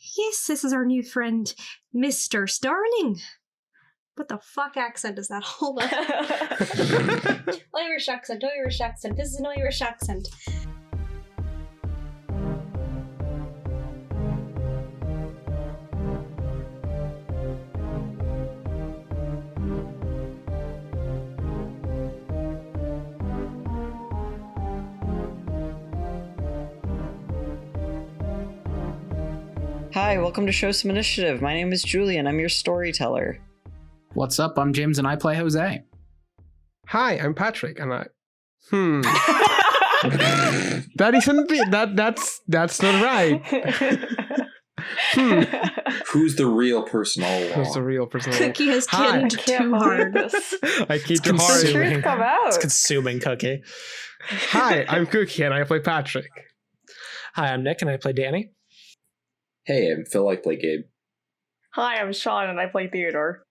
Yes, this is our new friend, Mr. Starling. What the fuck accent is that? Hold on. Irish accent, Irish accent. This is an Irish accent. Hi, welcome to Show Some Initiative. My name is Julian. I'm your storyteller. What's up? I'm James and I play Jose. Hi, I'm Patrick and I... That isn't... That's not right. Who's the real person all along? Who's the real person? Cookie has kidded too hard. I keep too hard. The truth come out. It's consuming Cookie. Hi, I'm Cookie and I play Patrick. Hi, I'm Nick and I play Danny. Hey, I'm Phil, I play Gabe. Hi, I'm Sean and I play Theodore.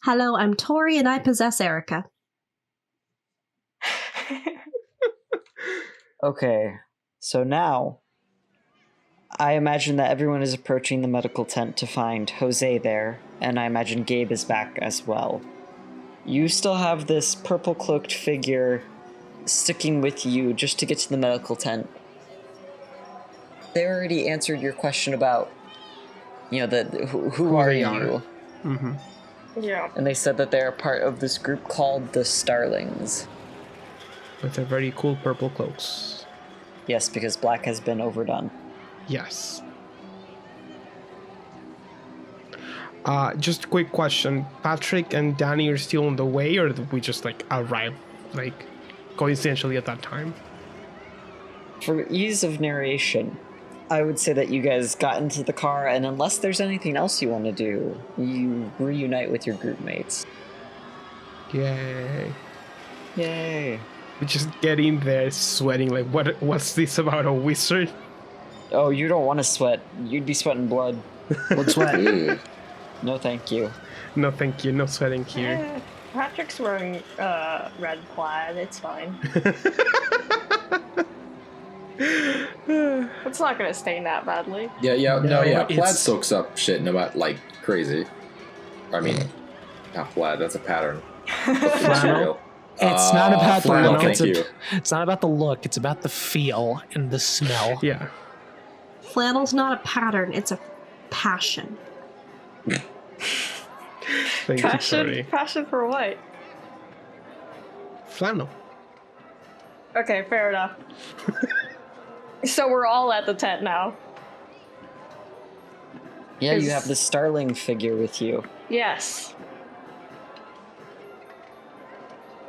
Hello, I'm Tori and I possess Erica. Okay, so now I imagine that everyone is approaching the medical tent to find Jose there, and I imagine Gabe is back as well. You still have this purple-cloaked figure sticking with you just to get to the medical tent. They already answered your question about, who are you? Mm-hmm. Yeah. And they said that they're part of this group called the Starlings. With their very cool purple cloaks. Yes, because black has been overdone. Yes. Just a quick question. Patrick and Danny are still on the way, or did we just, arrive, coincidentally at that time? For ease of narration, I would say that you guys got into the car, and unless there's anything else you want to do, you reunite with your group mates. Yay. Yay. We just get in there sweating, what's this about, a wizard? Oh, you don't want to sweat. You'd be sweating blood. Let's sweat. No, thank you. No, thank you. No sweating here. Patrick's wearing red plaid. It's fine. It's not gonna stain that badly. Plaid soaks up shit no matter, crazy. I mean, not plaid, that's a pattern. Flannel? It's not about the flannel, look. thank you. It's not about the look. It's about the feel and the smell. Yeah. Flannel's not a pattern, it's a passion. Thank you, Tori. Passion for what? Flannel. Okay, fair enough. So we're all at the tent now. Yeah, you have the Starling figure with you. Yes.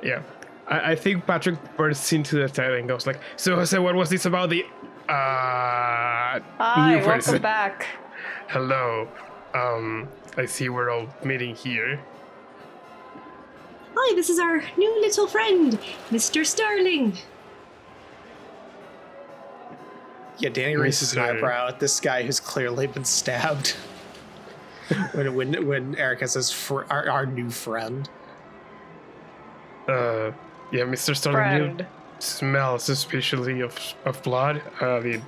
Yeah. I think Patrick bursts into the tent and goes so Jose, what was this about the Hi, new person? welcome back. Hello. I see we're all meeting here. Hi, this is our new little friend, Mr. Starling. Yeah, Danny raises an eyebrow at this guy who's clearly been stabbed. when Erica says our new friend. Yeah, Mr. Starling, you smell suspiciously of blood. Did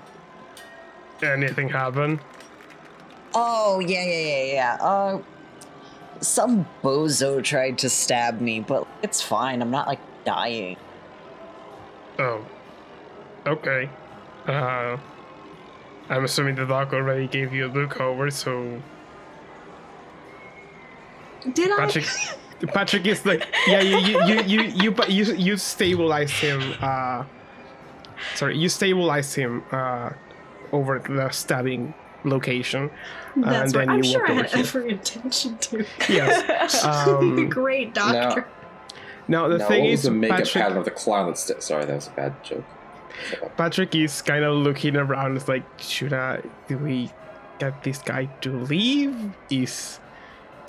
anything happen? Oh, yeah. Some bozo tried to stab me, but it's fine. I'm not, dying. Oh. Okay. I'm assuming the doc already gave you a look over, so... Did Patrick is you stabilize him, you stabilize him, over the stabbing location. That's and right. then I'm you sure walk I over had here. every intention to. Yes. Great doctor. Now the thing what is, was the makeup Patrick, pattern of the clown that's... Sorry, that was a bad joke. Patrick is kind of looking around. It's do we get this guy to leave?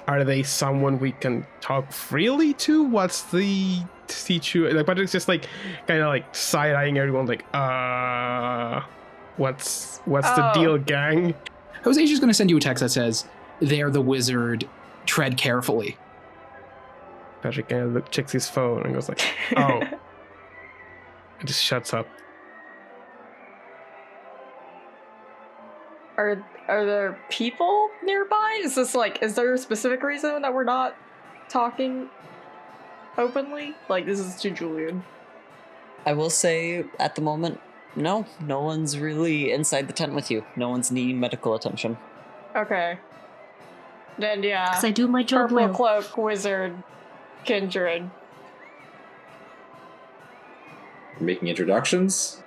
Are they someone we can talk freely to? What's the situation? Patrick's just side-eyeing everyone what's the deal, gang? Jose's just going to send you a text that says, "They're the wizard. Tread carefully." Patrick kind of checks his phone and goes oh. It just shuts up. Are there people nearby? Is there a specific reason that we're not talking openly? Like, this is to Julian. I will say, at the moment, no one's really inside the tent with you. No one's needing medical attention. Okay. Then yeah. Because I do my job Purple well. cloak, wizard, kindred. Making introductions?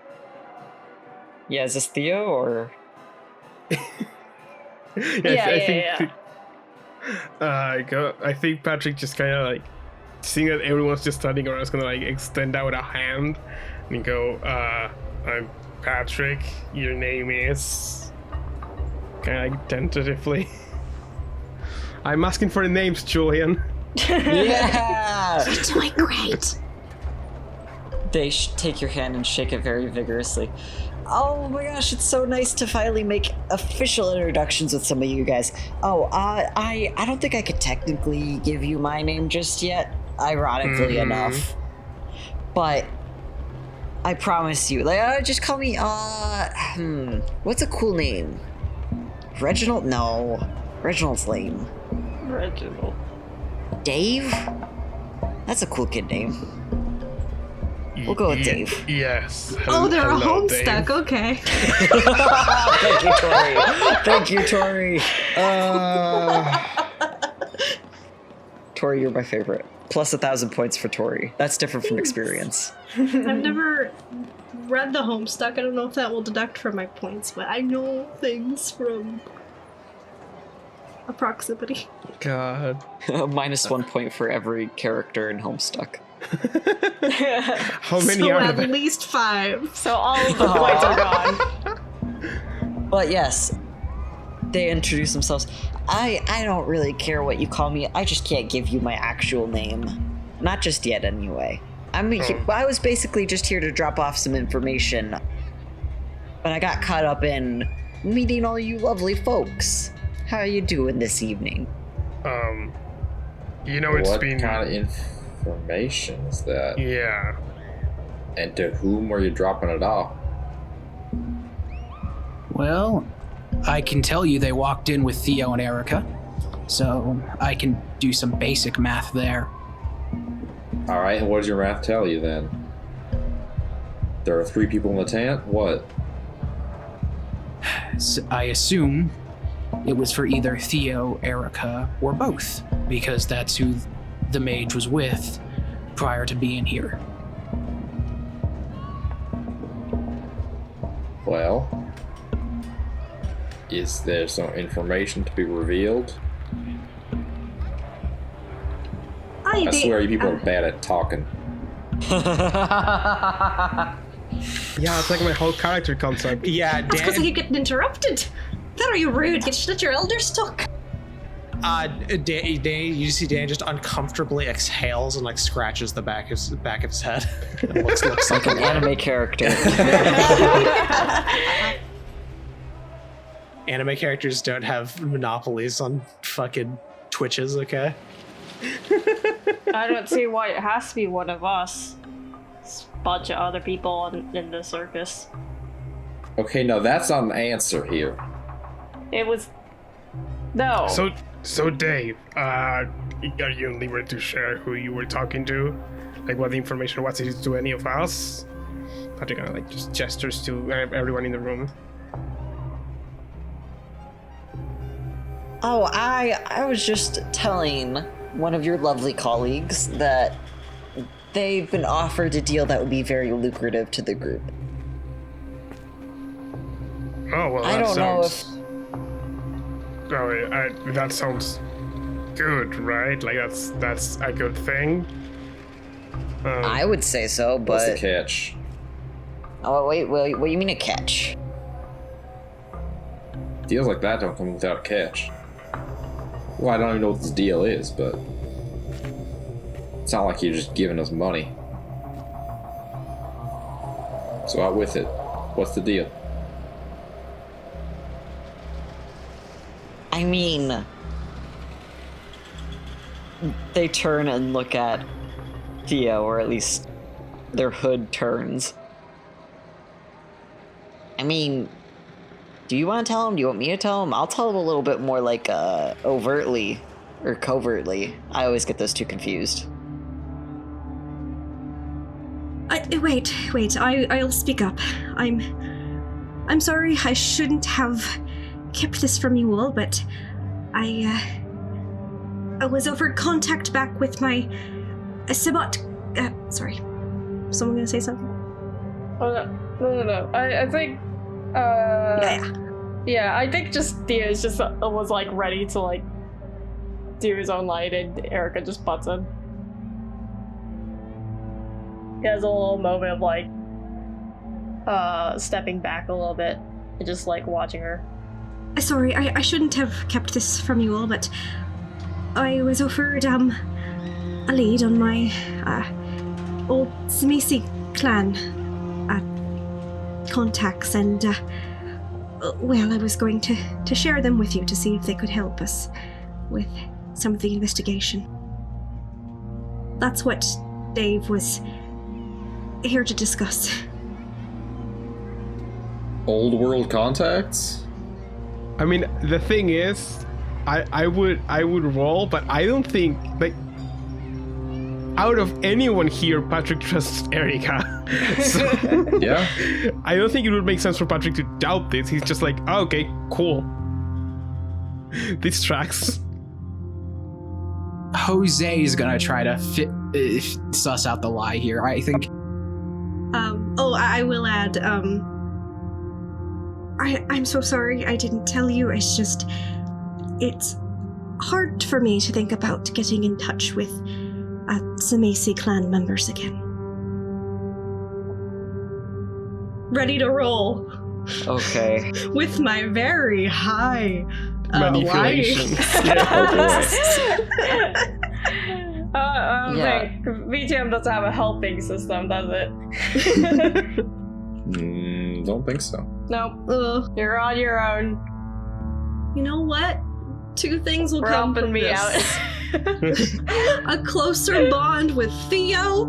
Yeah, is this Theo or? Yeah. I think Patrick just kind of like, seeing that everyone's just standing around, is gonna like extend out a hand and go, I'm Patrick, your name is, kind of like tentatively. I'm asking for the names, Julian. Yeah! You're doing great. They take your hand and shake it very vigorously. Oh my gosh, it's so nice to finally make official introductions with some of you guys. Oh, I don't think I could technically give you my name just yet, ironically enough. But I promise you, like, just call me, what's a cool name? Reginald? No. Reginald's lame. Reginald. Dave? That's a cool kid name. We'll go with Dave. Yes. Oh, they're a Hello, homestuck. Dave. Okay. Thank you, Tori. Thank you, Tori. Tori, you're my favorite. Plus 1,000 points for Tori. That's different from experience. I've never read the homestuck. I don't know if that will deduct from my points, but I know things from a proximity. God. Minus 1 point for every character in Homestuck. How many So are at there? least 5. So all of the points are gone. But yes, they introduce themselves. I don't really care what you call me. I just can't give you my actual name. Not just yet, anyway. I was basically just here to drop off some information. But I got caught up in meeting all you lovely folks. How are you doing this evening? It's What been... kind of information is that? Yeah. And to whom are you dropping it off? Well, I can tell you they walked in with Theo and Erica, so I can do some basic math there. Alright, and what does your math tell you then? There are 3 people in the tent? What? So I assume it was for either Theo, Erica, or both, because that's who the mage was with prior to being here. Well, is there some information to be revealed? I swear you people are bad at talking. Yeah, it's like my whole character concept. Yeah, That's because I keep getting interrupted. That are you rude? Get let your elder stuck. you see Dan just uncomfortably exhales and like scratches the back of his head. And looks Like an anime character. Anime characters don't have monopolies on fucking twitches, okay? I don't see why it has to be one of us. It's a bunch of other people in the circus. Okay, no, that's not an answer here. It was... No. So Dave, are you in liberty to share who you were talking to? Like what the information was to any of us? Patrick kind of like just gestures to everyone in the room. Oh, I was just telling one of your lovely colleagues that they've been offered a deal that would be very lucrative to the group. Oh, well, I that don't know if... that sounds good, right? Like that's a good thing. I would say so, What's the but... catch? Oh, wait, what do you mean a catch? Deals like that don't come without a catch. Well, I don't even know what this deal is, but it's not like you're just giving us money. So out with it. What's the deal? I mean... They turn and look at Theo, or at least their hood turns. I mean, Do you want to tell him? Do you want me to tell him? I'll tell him a little bit more like overtly or covertly. I always get those two confused. Wait. I'll speak up. I'm sorry. I shouldn't have kept this from you all, but I was offered contact back with my Sabot. Sorry. Someone gonna say something? Oh no. I think. Yeah. I think just Theo was like ready to like do his own light, and Erica just butts in. He has a little moment of like stepping back a little bit and just like watching her. Sorry, I shouldn't have kept this from you all, but I was offered a lead on my old Samisi clan contacts, and well, I was going to share them with you to see if they could help us with some of the investigation. That's what Dave was here to discuss. Old world contacts? I mean, the thing is, I would roll, but I don't think, like, out of anyone here, Patrick trusts Erica. So, Yeah. I don't think it would make sense for Patrick to doubt this. He's just like, oh, okay, cool. This tracks. Jose is gonna try to suss out the lie here. I think. I will add, I'm so sorry I didn't tell you. It's hard for me to think about getting in touch with Samesi clan members again. Ready to roll. Okay. With my very high Manipulation. I don't Yeah. think VTM doesn't have a helping system, does it? Don't think so. Nope. You're on your own. You know what? Two things will We're come helping from me this. out. A closer bond with Theo,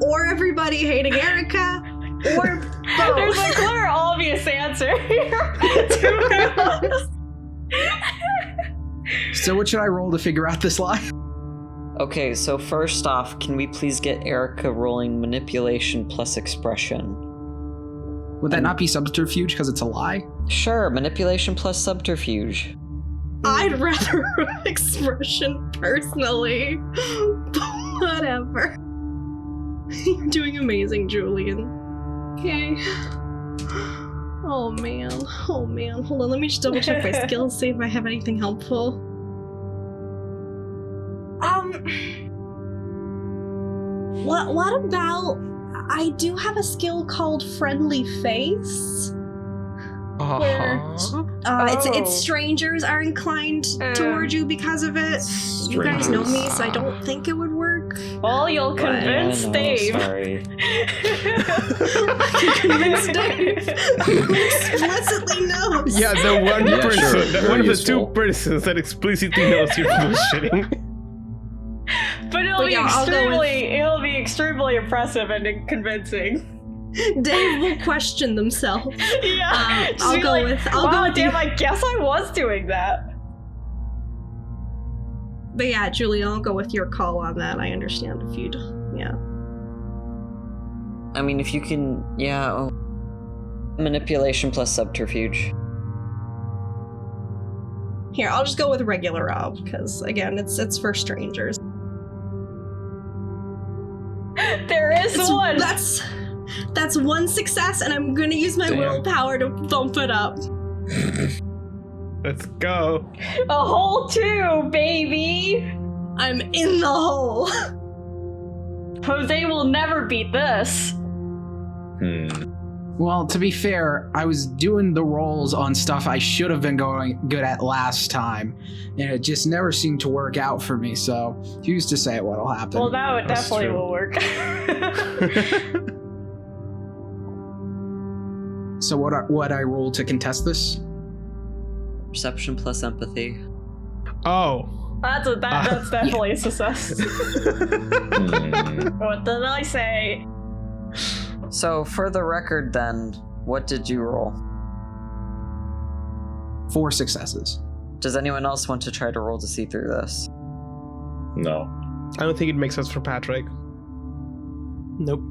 or everybody hating Erica, or both. There's a clear, obvious answer here. To be honest. So what should I roll to figure out this lie? Okay, so first off, can we please get Erica rolling manipulation plus expression? Would that not be subterfuge because it's a lie? Sure, manipulation plus subterfuge. I'd rather expression personally. Whatever. You're doing amazing, Julian. Okay. Oh man. Hold on, let me just double check my skills, see if I have anything helpful. What about, I do have a skill called Friendly Face. Where it's strangers are inclined toward you because of it. You guys know me, so I don't think it would work. Well, you'll convince Dave. Sorry. I can convince Dave, who explicitly knows. Yeah, the one Yeah, person, sure. one Very of the useful. 2 persons that explicitly knows you're bullshitting. But it'll be extremely impressive and convincing. Dave will question themselves. Yeah. Just I'll be go like, with damn, you. I guess I was doing that. But yeah, Julie, I'll go with your call on that. I understand if you'd, yeah. I mean, if you can, yeah. Manipulation plus subterfuge. Here, I'll just go with regular Rob, because again, it's for strangers. There is one. That's one success, and I'm gonna use my Damn. willpower to bump it up. Let's go. A whole 2, baby. I'm in the hole. Jose will never beat this. Well, to be fair, I was doing the rolls on stuff I should have been going good at last time, and it just never seemed to work out for me, so who's to say what'll happen? Well, now it That's definitely true. will work. So what I roll to contest this? Perception plus empathy. Oh. That's definitely a success. What did I say? So, for the record then, What did you roll? 4 successes. Does anyone else want to try to roll to see through this? No. I don't think it makes sense for Patrick. Nope.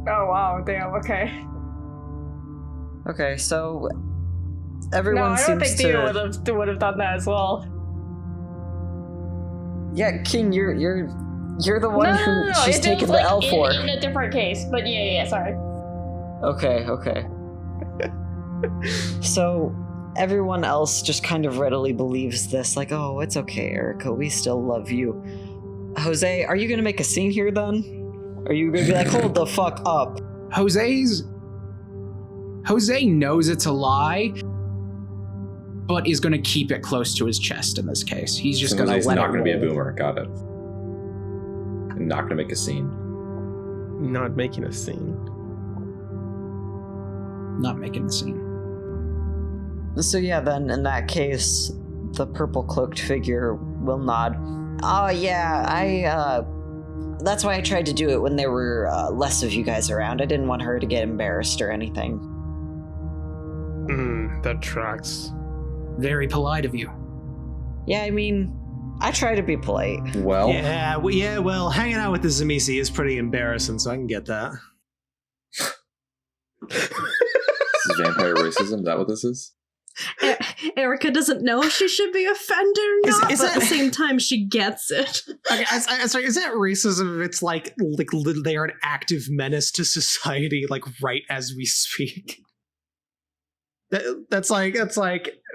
Oh wow, damn, okay. Okay, so No, everyone I don't seems think to. Theo would have done that as well. Yeah, King, you're the one who she's It taken was, the L like, for. in a different case, but yeah, sorry. Okay. So everyone else just kind of readily believes this, like, oh, it's okay, Erica, we still love you. Jose, are you gonna make a scene here then? Are you gonna be like, hold the fuck up? Jose knows it's a lie, but is going to keep it close to his chest in this case. He's just going to He's let not it going to be a roll. boomer. Got it. I'm not going to make a scene. Not making a scene. Not making the scene. So yeah, then in that case, the purple cloaked figure will nod. Oh yeah, that's why I tried to do it when there were less of you guys around. I didn't want her to get embarrassed or anything. That tracks. Very polite of you. Yeah, I mean, I try to be polite. Well, Well, hanging out with the Zamisi is pretty embarrassing, so I can get that. this is vampire racism. Is that what this is? Erica doesn't know if she should be offended or not, Is but at the that- same time, she gets it. Okay, sorry, is that racism if it's like they are an active menace to society, like right as we speak? That's like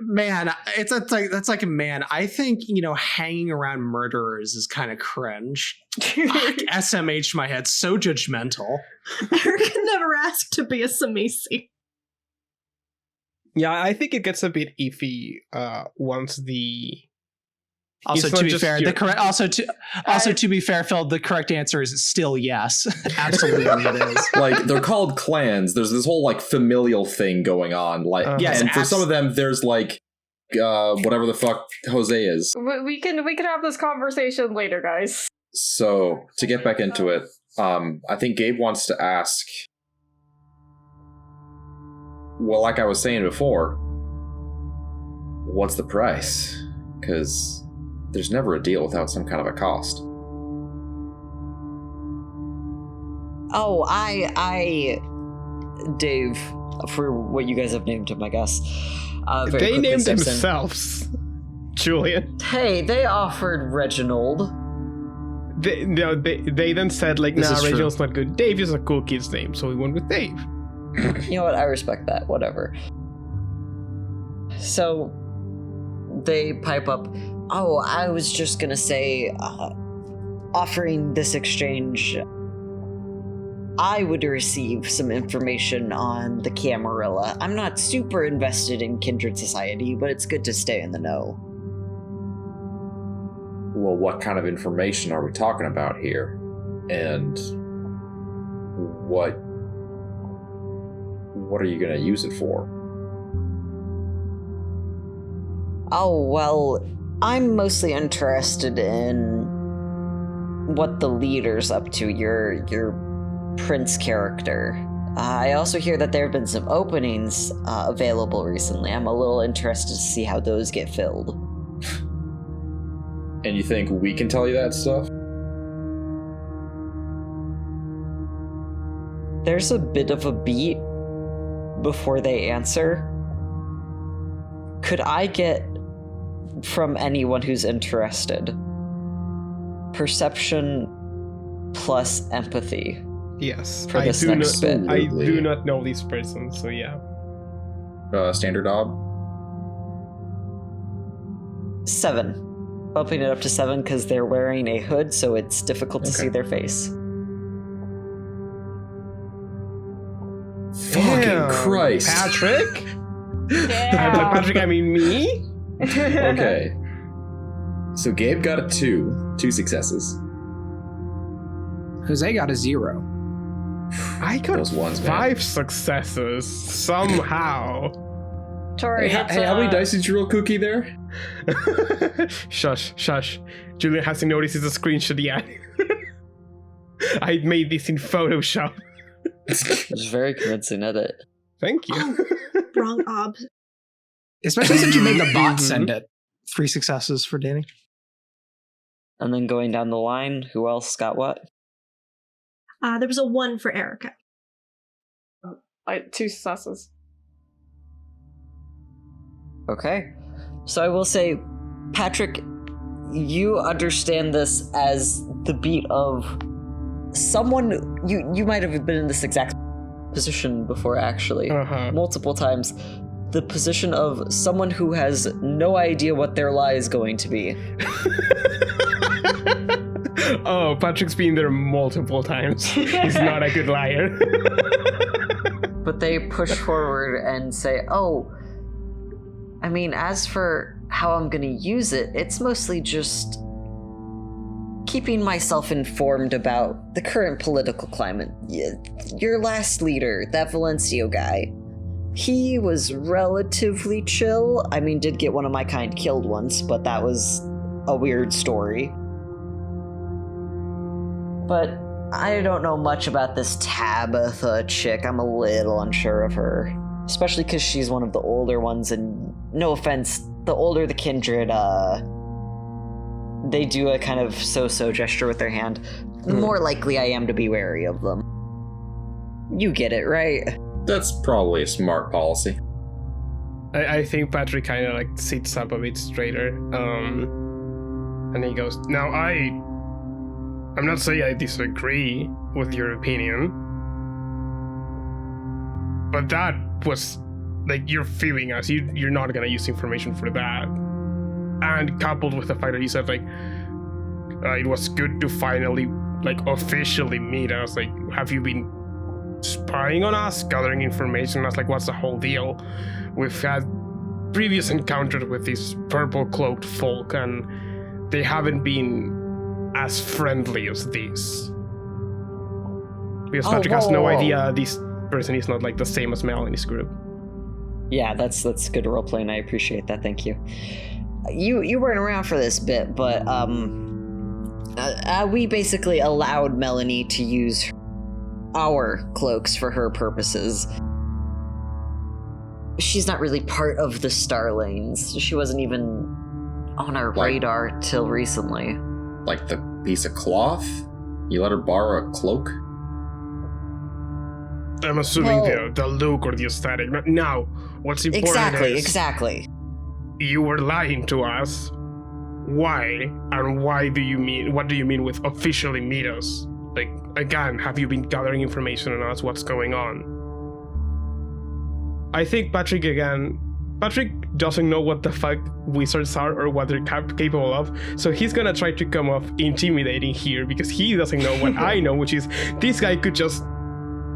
man, that's like man. I think hanging around murderers is kind of cringe. SMH my head, so judgmental. Erica never asked to be a Samisi. Yeah, I think it gets a bit iffy once the. Also, It's not to be just fair, your- to be fair, Phil, the correct answer is still yes. Absolutely, it is. Like, they're called clans. There's this whole like familial thing going on. Like, Yes, and for some of them, there's like whatever the fuck Jose is. We can have this conversation later, guys. So to get back into it, I think Gabe wants to ask. Well, like I was saying before, what's the price? Because there's never a deal without some kind of a cost. Oh, Dave, for what you guys have named him, I guess. Very They quickly named steps in. themselves. Julian. Hey, they offered Reginald. They then said, like, This nah, is true. Reginald's not good. Dave is a cool kid's name, so we went with Dave. You know what? I respect that. Whatever. So they pipe up. Oh, I was just gonna say, offering this exchange, I would receive some information on the Camarilla. I'm not super invested in Kindred Society, but it's good to stay in the know. Well, what kind of information are we talking about here? And what are you going to use it for? Oh, well, I'm mostly interested in what the leader's up to, your Prince character. I also hear that there have been some openings available recently. I'm a little interested to see how those get filled. And you think we can tell you that stuff? There's a bit of a beat before they answer. Could I get, from anyone who's interested, perception plus empathy Yes. for this next bit? I do not know this person, so yeah. Standard ob? 7. Bumping it up to 7 because they're wearing a hood, so it's difficult to Okay. see their face. Fucking Damn, Christ. Patrick? Yeah. By Patrick, I mean me? Okay. So Gabe got a 2. 2 successes. Jose got a 0. I got Those ones, man. 5 successes somehow. Tori, Hey, it's, how many dice did you roll, Cookie, there? Shush. Julian hasn't noticed it's a screenshot yet. I made this in Photoshop. It was very convincing, at it. Thank you. Wrong ob. Especially since you made the bot send it. 3 successes for Danny. And then going down the line, who else got what? There was a 1 for Erica. 2 successes. Okay. So I will say, Patrick, you understand this as the beat of someone. You might have been in this exact position before, actually, multiple times. The position of someone who has no idea what their lie is going to be. Oh, Patrick's been there multiple times. He's not a good liar. But they push forward and say, oh, I mean, as for how I'm going to use it, it's mostly just keeping myself informed about the current political climate. Your last leader, that Valencio guy, he was relatively chill. I mean, did get one of my kind killed once, but that was a weird story. But I don't know much about this Tabitha chick. I'm a little unsure of her. Especially because she's one of the older ones, and no offense, the older the kindred, they do a kind of so-so gesture with their hand. The more likely I am to be wary of them. You get it, right? That's probably a smart policy. I think Patrick kind of like sits up a bit straighter. And he goes, now I'm not saying I disagree with your opinion, but that was like, you're feeling us. You're not gonna use information for that. And coupled with the fact that you said like it was good to finally like officially meet us. Like, have you been spying on us, gathering information on us? Like, what's the whole deal? We've had previous encounters with these purple cloaked folk, and they haven't been as friendly as these. Because Patrick has no idea this person is not like the same as Melanie's group. Yeah, that's good roleplay, and I appreciate that. Thank you. You weren't around for this bit, but we basically allowed Melanie to use our cloaks for her purposes. She's not really part of the Starlings. She wasn't even on our radar till recently. Like the piece of cloth? You let her borrow a cloak? I'm assuming the look or the aesthetic. Now, what's important is... Exactly. You were lying to us. Why? And what do you mean with officially meet us? Like, again, have you been gathering information on us? What's going on? I think Patrick doesn't know what the fuck wizards are or what they're capable of, so he's gonna try to come off intimidating here because he doesn't know what I know, which is this guy could just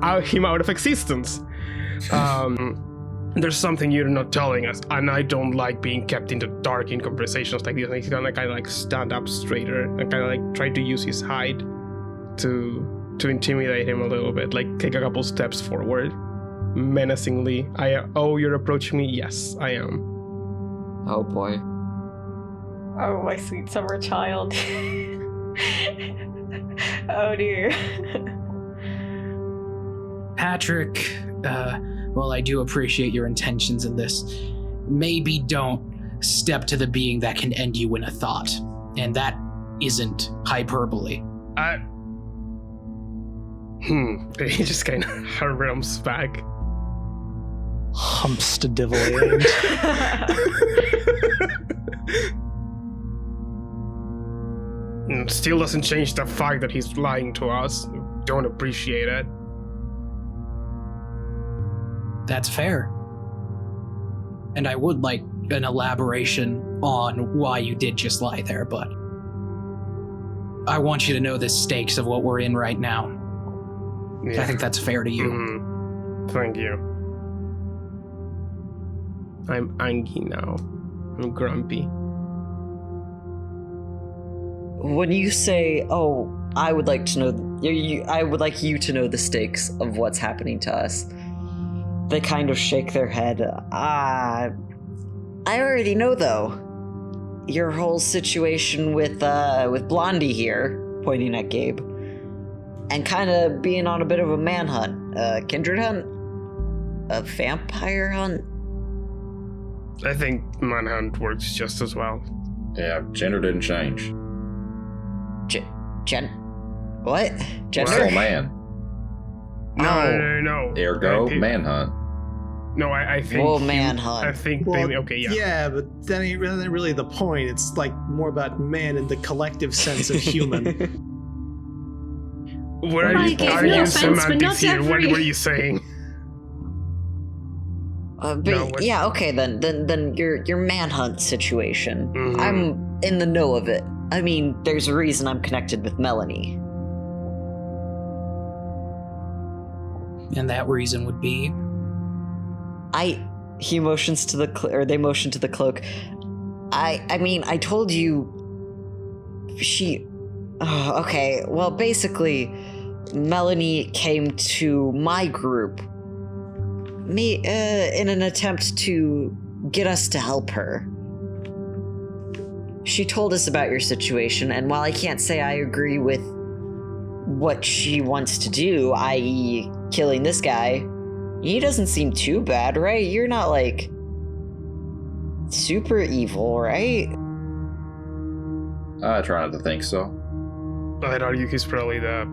out him out of existence. There's something you're not telling us, and I don't like being kept in the dark in conversations like this. And he's gonna kind of like stand up straighter and kind of like try to use his hide to intimidate him a little bit, like take a couple steps forward, menacingly. You're approaching me? Yes, I am. Oh boy. Oh, my sweet summer child. Oh dear. Patrick, well, I do appreciate your intentions in this. Maybe don't step to the being that can end you in a thought. And that isn't hyperbole. He just kind of harums back. Humps to divil. Still doesn't change the fact that he's lying to us. Don't appreciate it. That's fair. And I would like an elaboration on why you did just lie there, but I want you to know the stakes of what we're in right now. Yeah. I think that's fair to you. Mm-hmm. Thank you. I'm angry now. I'm grumpy. When you say, "Oh, I would like to know," I would like you to know the stakes of what's happening to us. They kind of shake their head. I already know, though. Your whole situation with Blondie here, pointing at Gabe, and kind of being on a bit of a manhunt, kindred hunt. a vampire hunt? I think manhunt works just as well. Yeah, gender didn't change. What? Gender? Still man. No. Ergo, I think- manhunt. No, I think. Well, manhunt. I think. Well, okay, yeah. Yeah, but that ain't really the point. It's like more about man in the collective sense of human. What are Mike, you no arguing offense, but not semantics here? What every- were you saying? But No, what- yeah, okay then your manhunt situation. Mhm. I'm in the know of it. I mean, there's a reason I'm connected with Melanie. And that reason would be He motions to the or they motion to the cloak. I mean, I told you she okay, well basically Melanie came to my group in an attempt to get us to help her. She told us about your situation, and while I can't say I agree with what she wants to do, i.e. killing this guy, he doesn't seem too bad, right? You're not, like, super evil, right? I try not to think so. I'd argue he's probably the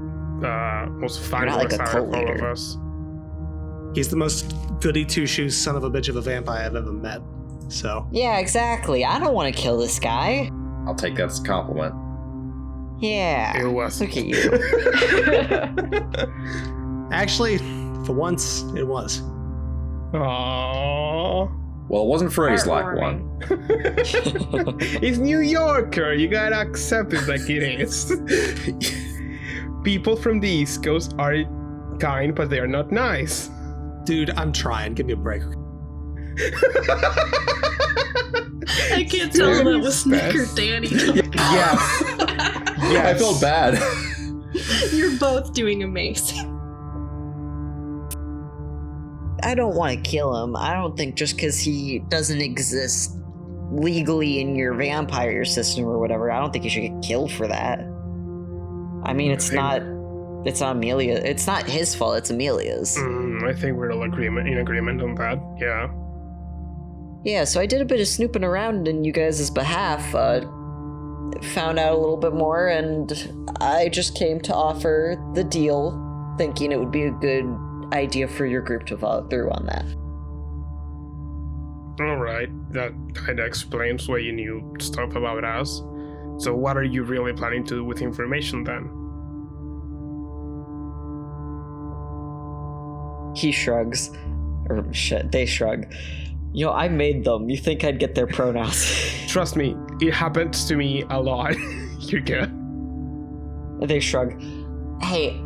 most fun not like a out of cult all of leader. us. He's the most goody two-shoes son of a bitch of a vampire I've ever met. So Yeah, exactly. I don't want to kill this guy. I'll take that as a compliment. Yeah. It was. Look at you. actually, for once, it was. Aww. Well, it wasn't phrased like one. He's New Yorker. You gotta accept it like it is. People from the East Coast are kind, but they are not nice. Dude, I'm trying. Give me a break. I can't tell Very that was Nick or fast. Danny. Yes. I felt bad. You're both doing amazing. I don't want to kill him. I don't think just because he doesn't exist legally in your vampire system or whatever, I don't think you should get killed for that. I mean, it's not Amelia. It's not his fault. It's Amelia's. I think we're all in agreement on that. Yeah. Yeah, so I did a bit of snooping around in you guys' behalf, found out a little bit more, and I just came to offer the deal, thinking it would be a good idea for your group to follow through on that. All right. That kind of explains why you knew stuff about us. So what are you really planning to do with information then? He shrugs. Or shit, they shrug. You know, I made them. You think I'd get their pronouns? Trust me, it happens to me a lot. You're good. They shrug. Hey,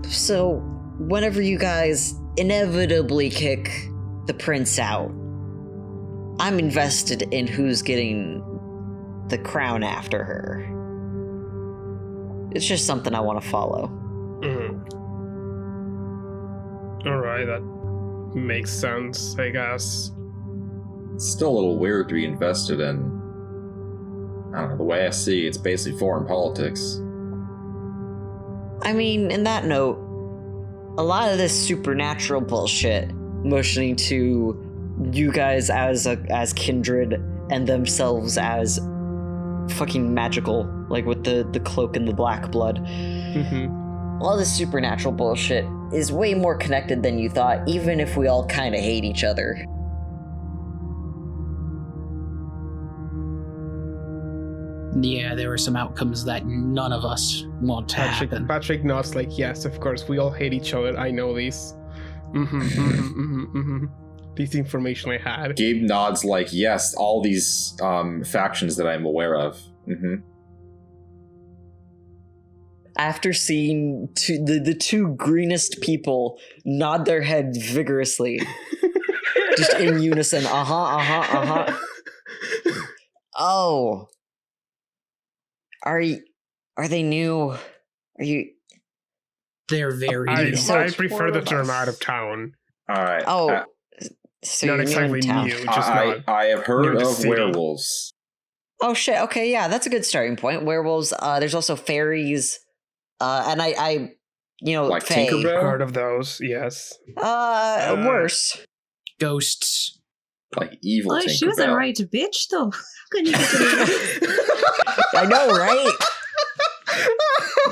so whenever you guys inevitably kick the prince out, I'm invested in who's getting the crown after her. It's just something I want to follow. All right, that makes sense, I guess. It's still a little weird to be invested in. I don't know, the way I see it, it's basically foreign politics. I mean, in that note, a lot of this supernatural bullshit, motioning to you guys as kindred and themselves as fucking magical, like with the cloak and the black blood. All this supernatural bullshit is way more connected than you thought, even if we all kind of hate each other. Yeah, there were some outcomes that none of us want to happen. Patrick nods like, yes, of course, we all hate each other. I know this. This information I had. Gabe nods like, yes, all these factions that I'm aware of. After seeing the two greenest people nod their heads vigorously, just in unison, Oh. Are they new? Are you... They're very I new. prefer the term out of town. Alright. Oh, so Not you're exactly new in town. new, just not. I have heard near the of city. werewolves. Oh shit, okay, yeah, that's a good starting point. Werewolves, there's also fairies, and I Like Fae. Tinkerbell? Heard of those? Yes. Worse. Ghosts. Like evil Oh, Tinkerbell. she was a right bitch, though. How can you consider that? I know, right?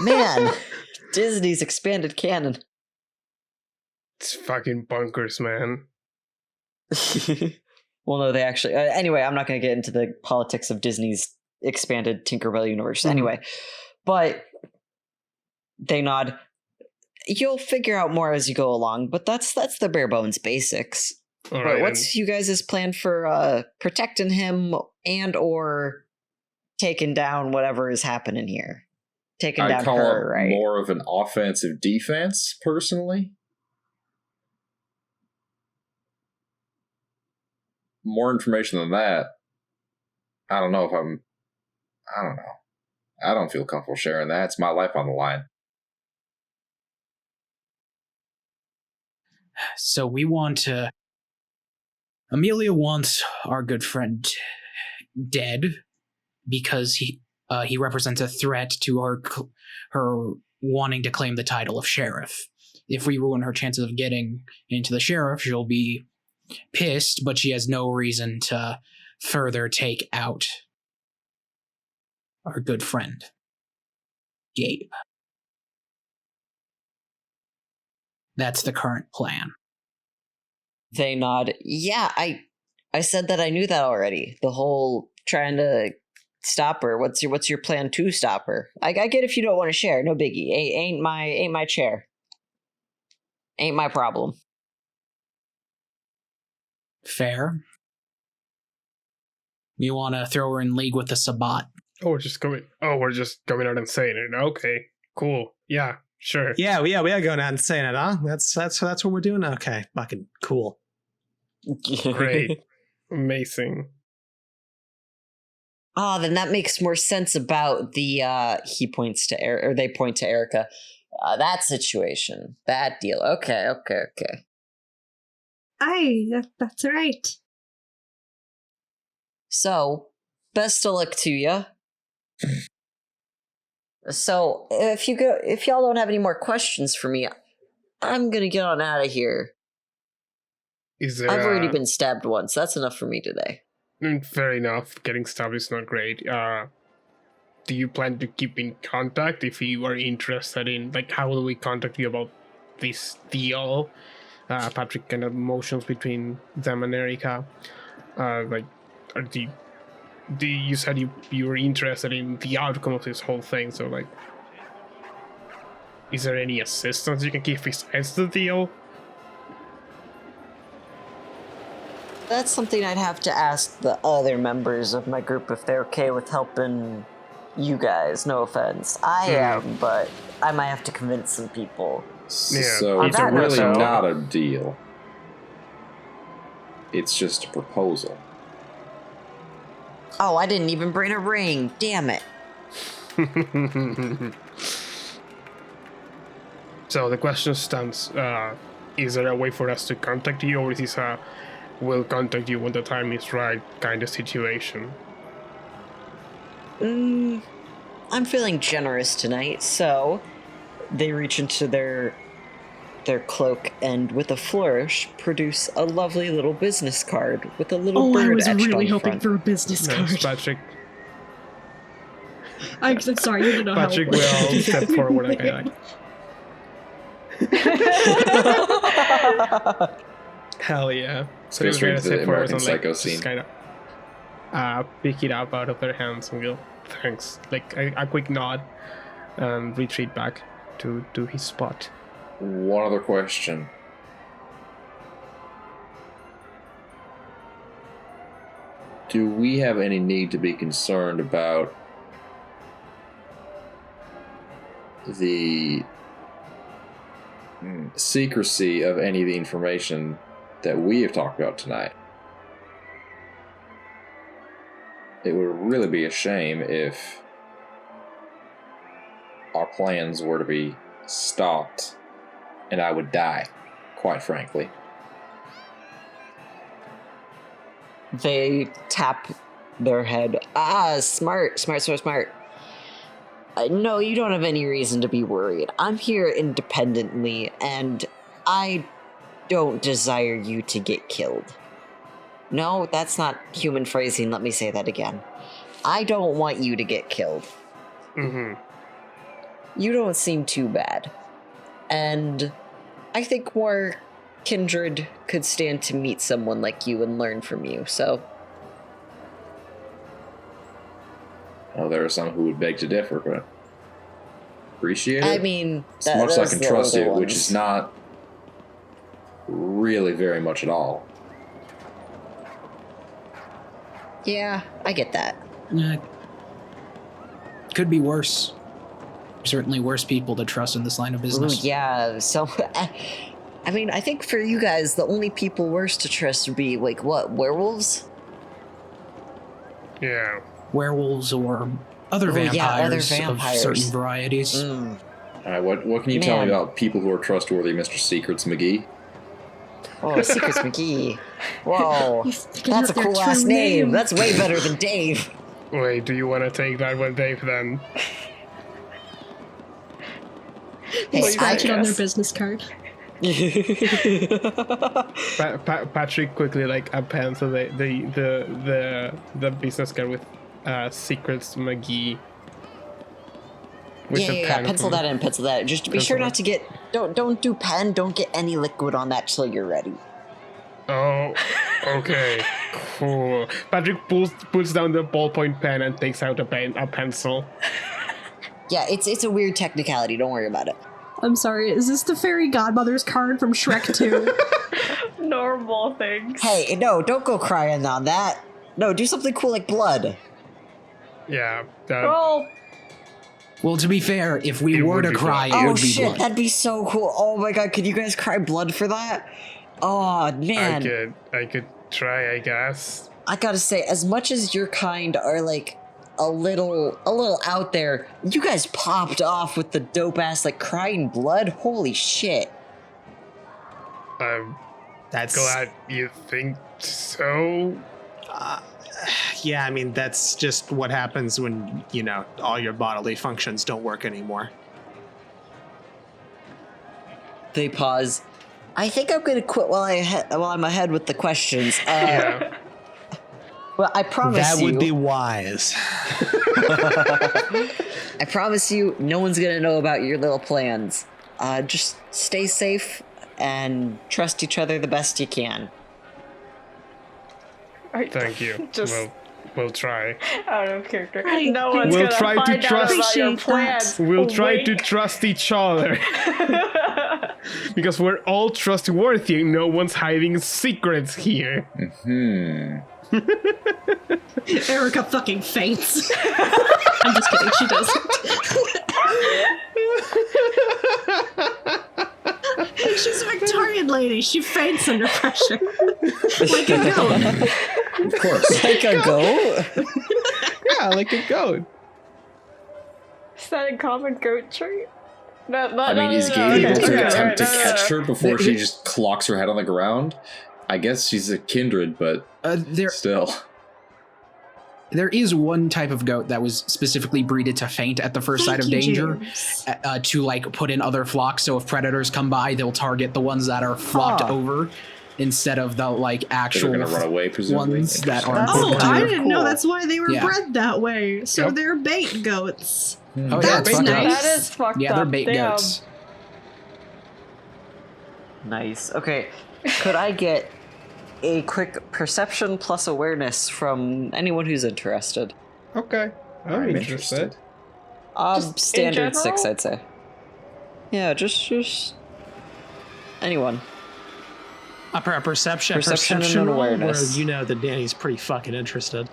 Man, Disney's expanded canon. It's fucking bunkers, man. Well, no, they actually. Anyway, I'm not going to get into the politics of Disney's expanded Tinkerbell universe. Anyway, but they nod. You'll figure out more as you go along, but that's the bare bones basics. All But right, what's you guys' plan for protecting him and or taking down whatever is happening here? Taking I down call her, it right? more of an offensive defense, personally. More information than that, I don't know. I don't feel comfortable sharing that. It's my life on the line. So we want to. Amelia wants our good friend dead because he represents a threat to her wanting to claim the title of sheriff. If we ruin her chances of getting into the sheriff, she'll be pissed, but she has no reason to further take out our good friend Gabe. That's the current plan. They nod. Yeah, I said that I knew that already. The whole trying to stop her. What's your plan to stop her? I get if you don't want to share. No biggie. Ain't my chair. Ain't my problem. Fair. We want to throw her in league with the Sabat. we're just going out and saying it. Okay, cool. Yeah, sure. Yeah, we are going out and saying it, huh? That's what we're doing. Okay, fucking cool. Great. Amazing. Then that makes more sense about the he points to or they point to Erica. That situation. That deal. Okay. Aye, that's right. So, best of luck to you. So, if y'all don't have any more questions for me, I'm gonna get on out of here. Is there? I've already been stabbed once. That's enough for me today. Fair enough. Getting stabbed is not great. Do you plan to keep in contact if you are interested in, like, how will we contact you about this deal? Patrick kind of motions between them and Erica. You said you were interested in the outcome of this whole thing, so, like, is there any assistance you can give besides the deal? That's something I'd have to ask the other members of my group if they're okay with helping you guys. No offense. I am, but I might have to convince some people. Yeah. So On it's that note, really though- not a deal. It's just a proposal. Oh, I didn't even bring a ring. Damn it. So the question stands, is there a way for us to contact you, or is this a we'll contact you when the time is right kind of situation? I'm feeling generous tonight, so they reach into their cloak and with a flourish produce a lovely little business card with a little bird I was etched really on the hoping front. for a business Nice, card. Patrick. I'm sorry, you didn't know Patrick how. will step forward and kind of like, hell yeah. So go straight to the American Psycho scene. Just kind of pick it up out of their hands and go, thanks. Like a quick nod and retreat back to his spot. One other question. Do we have any need to be concerned about the secrecy of any of the information that we have talked about tonight? It would really be a shame if our plans were to be stopped and I would die, quite frankly. They tap their head. Smart. No, you don't have any reason to be worried. I'm here independently, and I don't desire you to get killed. No, that's not human phrasing. Let me say that again. I don't want you to get killed. Mm-hmm. You don't seem too bad. And I think more kindred could stand to meet someone like you and learn from you, so... Well, there are some who would beg to differ, but appreciate it. I mean, as much as I those can the trust older you, which ones. is not really very much at all. Yeah, I get that. Could be worse. Certainly worse people to trust in this line of business. Ooh, yeah, so... I mean, I think for you guys, the only people worse to trust would be, like, what, werewolves? Yeah. Werewolves or other Oh, yeah, other vampires of vampires. certain varieties. Mm. All right, what can you tell me Man. about people who are trustworthy, Mr. Secrets McGee? Oh, Secrets McGee. Whoa, You figured that's a out their cool true last name. name. That's way better than Dave. Wait, do you want to take that one, Dave, then? Hey, Scratch it on their guess. business card. Patrick quickly, like, appends the business card with Secrets McGee. With the Yeah, pen. pencil that in, pencil that in. Just be Pencil sure that. not to get, don't do pen, don't get any liquid on that till you're ready. Oh, okay, cool. Patrick puts down the ballpoint pen and takes out a pencil. Yeah, it's a weird technicality, don't worry about it. I'm sorry, is this the fairy godmother's card from Shrek 2? Normal things. Hey, no, don't go crying on that. No, do something cool like blood. Yeah, that, Well, Well, to be fair, if we It were would to be cry, blood. it Oh would be shit, blood. that'd be so cool. Oh my god, could you guys cry blood for that? Oh man. I could try, I guess. I gotta say, as much as your kind are like a little out there, you guys popped off with the dope ass like crying blood. Holy shit! I'm That's glad you think so. yeah. I mean, that's just what happens when all your bodily functions don't work anymore. They pause. I think I'm gonna quit while I'm ahead with the questions. Yeah. Well, I promise That you. would be wise. I promise you, no one's gonna know about your little plans. Just stay safe and trust each other the best you can. Thank you. Just We'll try. out of character. Right. No one's We'll gonna try to find out trust- about your Appreciate plans. We'll try to Wink. trust each other. Because we're all trustworthy. No one's hiding secrets here. Erica fucking faints. I'm just kidding, she doesn't. She's a Victorian lady. She faints under pressure. Like a goat. Of course. Like a goat? Yeah, like a goat. Is that a common goat trait? No, I mean, is Gabe able to okay, attempt to no, no, catch no. her before she just clocks her head on the ground? I guess she's a kindred, but still. There is one type of goat that was specifically breeded to faint at the first sight of danger, to like put in other flocks. So if predators come by, they'll target the ones that are flocked over instead of the like They're actual gonna run away, presumably. ones that Interesting. are. Oh, important to I you. didn't know that's why they were Yeah. bred that way. So Yep. they're bait goats. Oh yeah, That's it's fucked up. nice. That is fucked Yeah, up. they're bait Damn. goats. Nice. Okay. Could I get a quick perception plus awareness from anyone who's interested? Okay. I'm interested. Just in Standard 6, general? I'd say. Yeah, just anyone. A perception Perception and roll awareness. where you know that Danny's pretty fucking interested.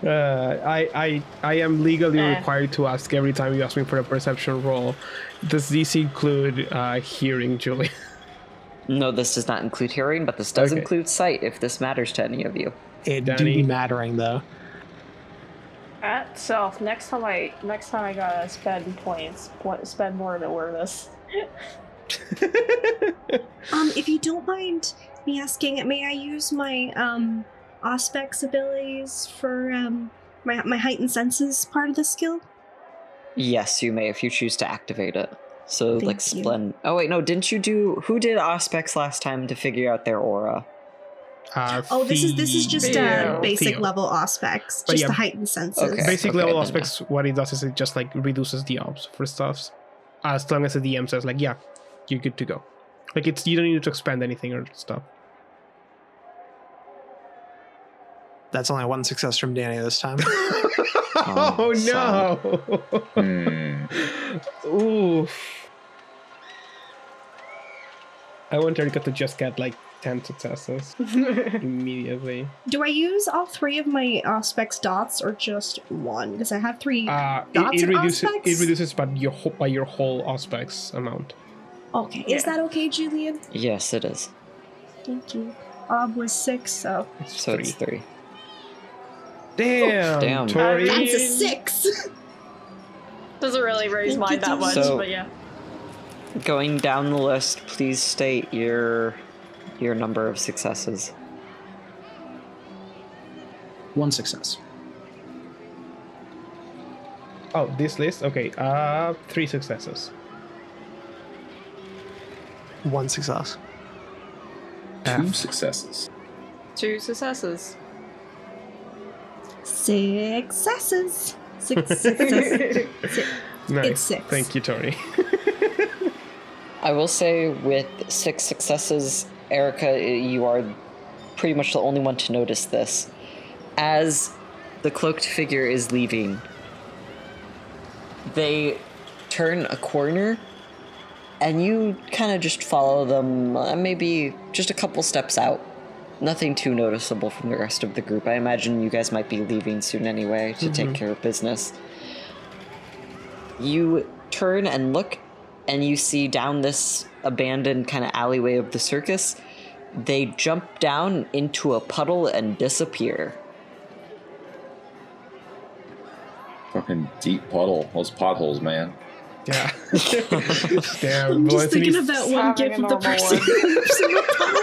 I am legally Eh. required to ask every time you ask me for a perception roll. Does this include hearing, Julie? No, this does not include hearing, but this does Okay. include sight, if this matters to any of you. It do Danny. be mattering though. At self, next time I gotta spend points, spend more in awareness. If you don't mind me asking, may I use my Auspex abilities for my heightened senses part of the skill? Yes, you may if you choose to activate it. So, Thank like, you. Splend. Oh, wait, no, didn't you do. Who did Auspex last time to figure out their aura? Oh, this is just Theo. basic Theo. level aspects, But just yeah. the heightened senses. Okay. Basic level then, aspects, what it does is it just like reduces the odds for stuffs. As long as the DM says like, yeah, you're good to go. Like it's you don't need to expand anything or stuff. That's only one success from Danny this time. Oh no! Oof. I want Erica to just get like 10 successes immediately. Do I use all 3 of my Auspex dots or just one? Because I have 3 It dots in reduces Auspex? by your whole Auspex amount. Okay, is that okay, Julian? Yes, it is. Thank you. Was 6, so... So it's 3. Damn, damn. Tori. That's a 6! Doesn't really raise Thank mine you, that much, So- but yeah. Going down the list, please state your number of successes. 1 success. Oh, this list? Okay, 3 successes. 1 success. 2 successes. 2 successes. Successes! Successes. Nice. It's 6. Thank you, Tori. I will say, with 6 successes, Erica, you are pretty much the only one to notice this. As the cloaked figure is leaving, they turn a corner, and you kind of just follow them, maybe just a couple steps out. Nothing too noticeable from the rest of the group. I imagine you guys might be leaving soon anyway to take care of business. You turn and look, and you see down this abandoned kind of alleyway of the circus, they jump down into a puddle and disappear. Fucking deep puddle. Those potholes, man. Yeah. Damn. I'm just thinking Valentini's- of that one having gif a of the normal person one. who lives in the puddle.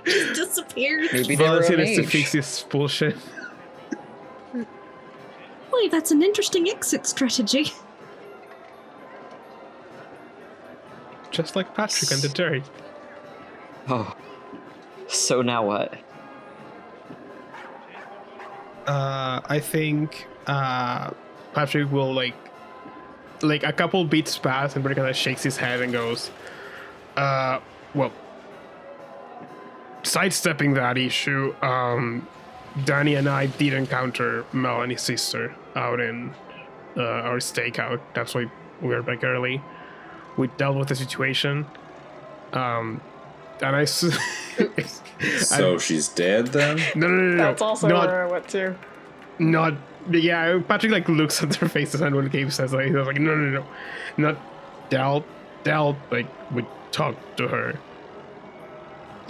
Just disappears. Maybe they were a Valentin is to mage. fix this bullshit. Boy, that's an interesting exit strategy. Just like Patrick and the dirt. Oh. So now what? I think Patrick will like a couple beats pass and Brady kind of shakes his head and goes, well, sidestepping that issue, Danny and I did encounter Melanie's sister out in our stakeout. That's why we were back early. We dealt with the situation. And I So she's dead then? no. That's also not, where I went to. Not yeah. Patrick like looks at their faces, and when Gabe says like, he was like, no, not dealt. Like we talked to her.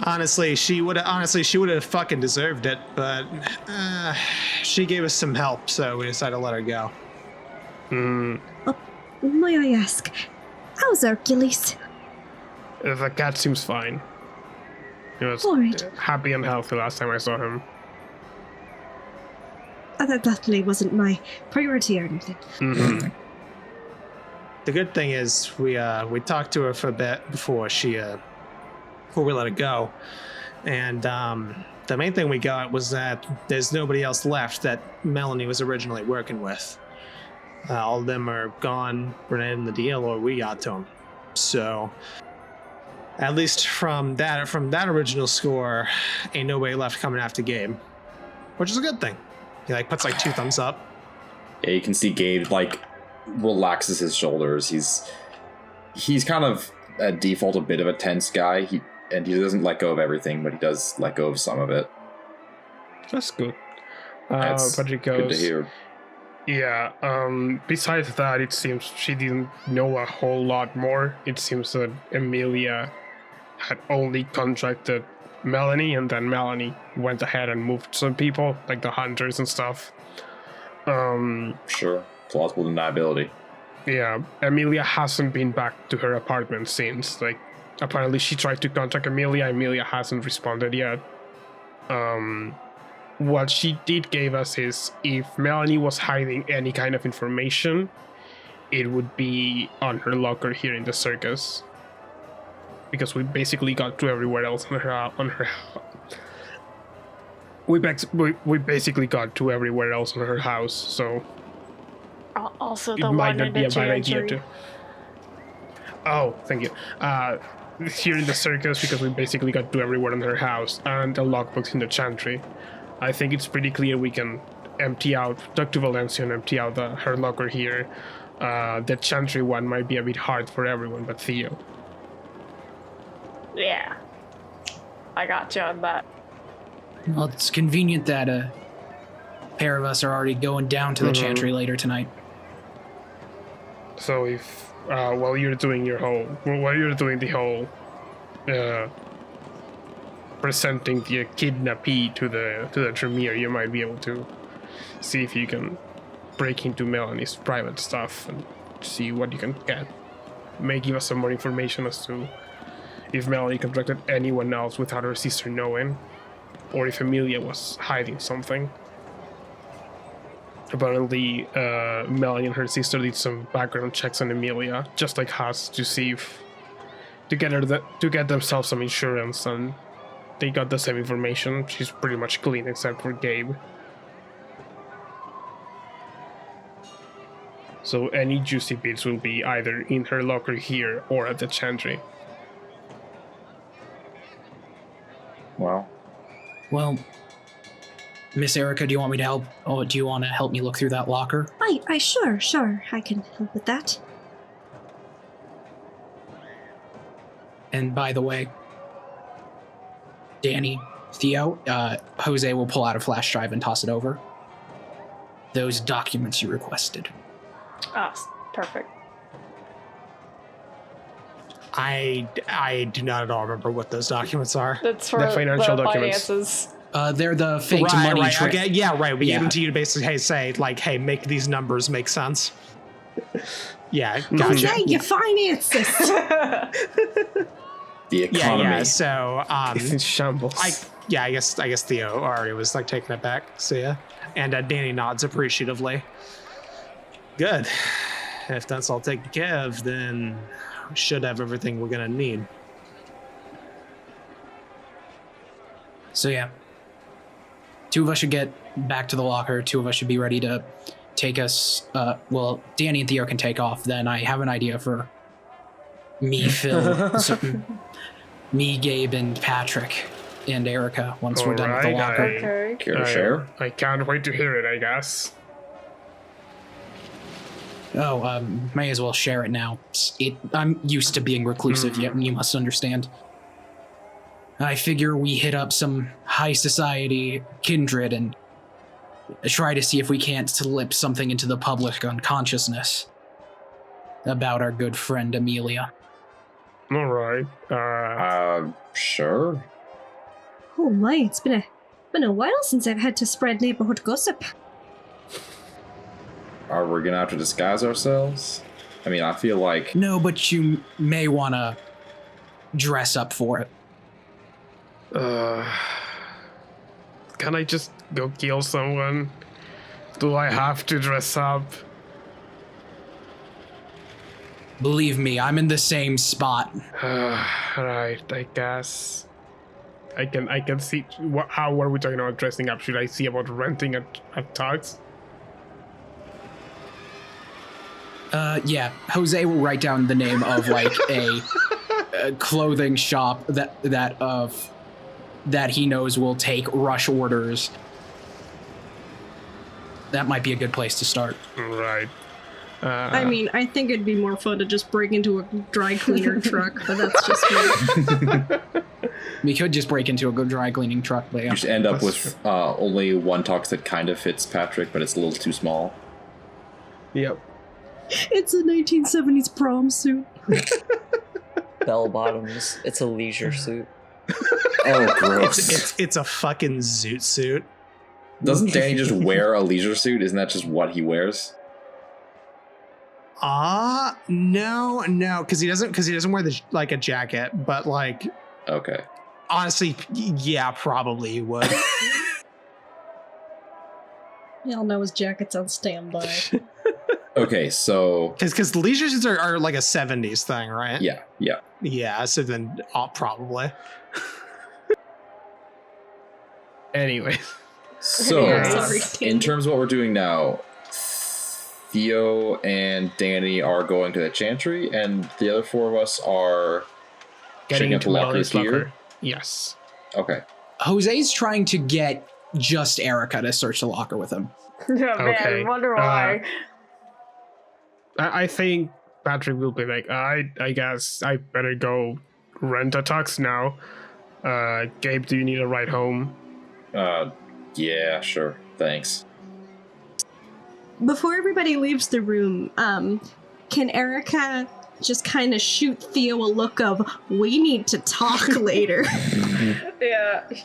Honestly, she would have fucking deserved it, but she gave us some help, so we decided to let her go. May I ask, how's Hercules? The cat seems fine. He was Alright. happy and healthy last time I saw him. That definitely wasn't my priority or anything. Mm-hmm. The good thing is we talked to her for a bit before we let her go, and the main thing we got was that there's nobody else left that Melanie was originally working with. All of them are gone, Renee in the deal, or we got to them. So, at least from that original score, ain't nobody left coming after Gabe, which is a good thing. He like puts like 2 thumbs up. Yeah, you can see Gabe like relaxes his shoulders. He's kind of at default a bit of a tense guy. He doesn't let go of everything, but he does let go of some of it. That's good. That's Patrick good to goes, hear. yeah. Besides that, it seems she didn't know a whole lot more. It seems that Emilia had only contracted Melanie, and then Melanie went ahead and moved some people, like the hunters and stuff. Sure. Plausible deniability. Yeah, Emilia hasn't been back to her apartment since. Like, apparently she tried to contact Emilia hasn't responded yet. what she did give us is if Melanie was hiding any kind of information, it would be on her locker here in the circus. Because we basically got to everywhere else we basically got to everywhere else on her house, so Also, it the might one not in be the a bad idea chantry. to. Oh, thank you. Here in the circus, because we basically got to everywhere in her house, and the logbooks in the chantry. I think it's pretty clear we can talk to Valencia and empty out her locker here. The chantry one might be a bit hard for everyone, but Theo. Yeah. I got you on that. Well, it's convenient that a pair of us are already going down to the chantry later tonight. So if while you're doing the whole presenting the kidnappee to the Tremere, you might be able to see if you can break into Melanie's private stuff and see what you can get. May give us some more information as to if Melanie contacted anyone else without her sister knowing, or if Amelia was hiding something. Apparently, Melanie and her sister did some background checks on Amelia, just like us, to see if to get themselves some insurance, and they got the same information. She's pretty much clean except for Gabe. So any juicy bits will be either in her locker here or at the chantry. Wow. Well, Miss Erica, do you want me to help? Oh, do you want to help me look through that locker? I sure, I can help with that. And by the way, Danny, Theo, Jose will pull out a flash drive and toss it over. Those documents you requested. Perfect. I do not at all remember what those documents are. That's for The financial documents. finances. They're the fake money right. trick. Okay, yeah, right. We Yeah. gave them to you to basically say, like, hey, make these numbers make sense. Yeah, Oh, gotcha. yeah, your finances. The economy. Yeah. So, It's in shambles. I guess Theo already was like taking it back. So yeah, and Danny nods appreciatively. Good. If that's all taken care of, then we should have everything we're gonna need. So yeah, two of us should get back to the locker. Two of us should be ready to take us. Well, Danny and Theo can take off. Then I have an idea for me, Phil, me, Gabe, and Patrick, and Erica. Once we're done with the Alright, locker. Okay. Care to share? I can't wait to hear it, I guess. Oh, may as well share it now. I'm used to being reclusive, yet you must understand. I figure we hit up some high society kindred and try to see if we can't slip something into the public unconsciousness about our good friend Amelia. Alright. Sure. Oh my, it's been a while since I've had to spread neighborhood gossip. Are we gonna have to disguise ourselves? I mean, I feel like No, but you may want to dress up for it. Can I just go kill someone? Do I have to dress up? Believe me, I'm in the same spot. Right, I guess. I can see. How are we talking about dressing up? Should I see about renting a tux? Yeah, Jose will write down the name of like a clothing shop that he knows will take rush orders. That might be a good place to start. Right. I mean, I think it'd be more fun to just break into a dry cleaner truck, but that's just me. We could just break into a good dry cleaning truck, but yeah. you should end up That's with only one tux that kind of fits Patrick, but it's a little too small. Yep. It's a 1970s prom suit. Bell bottoms. It's a leisure suit. Oh, gross. It's a fucking zoot suit. Doesn't Danny just wear a leisure suit? Isn't that just what he wears? No, because he doesn't wear like a jacket, but like Okay. honestly, yeah, probably he would. Y'all know his jacket's on standby. Okay, so Because leisure suits are like a 70s thing, right? yeah. Yeah, so then probably. Anyways. So Yeah, sorry. in terms of what we're doing now, Theo and Danny are going to the Chantry, and the other four of us are Getting checking out into the lockers Melody's here. locker. Yes. Okay. Jose's trying to get just Erica to search the locker with him. Yeah, man, Okay, wonder why. I think Patrick will be like, I guess I better go rent a tux now. Gabe, do you need a ride home? Yeah, sure. Thanks. Before everybody leaves the room, can Erica just kind of shoot Theo a look of, we need to talk later? Yeah. I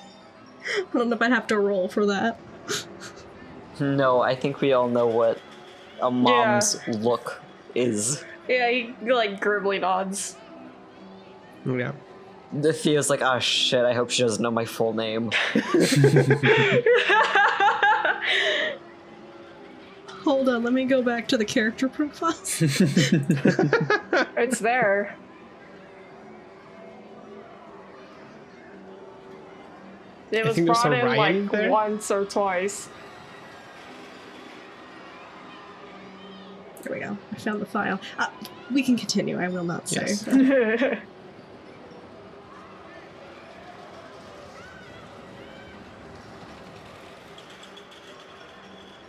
don't know if I'd have to roll for that. No, I think we all know what a mom's look is. Yeah, he like grimly nods. Yeah. The Theo's like, oh shit, I hope she doesn't know my full name. Hold on, let me go back to the character profiles. It's there. It I was think there's brought a in Ryan like there. once or twice. There we go. I found the file. We can continue. I will not say. Yes.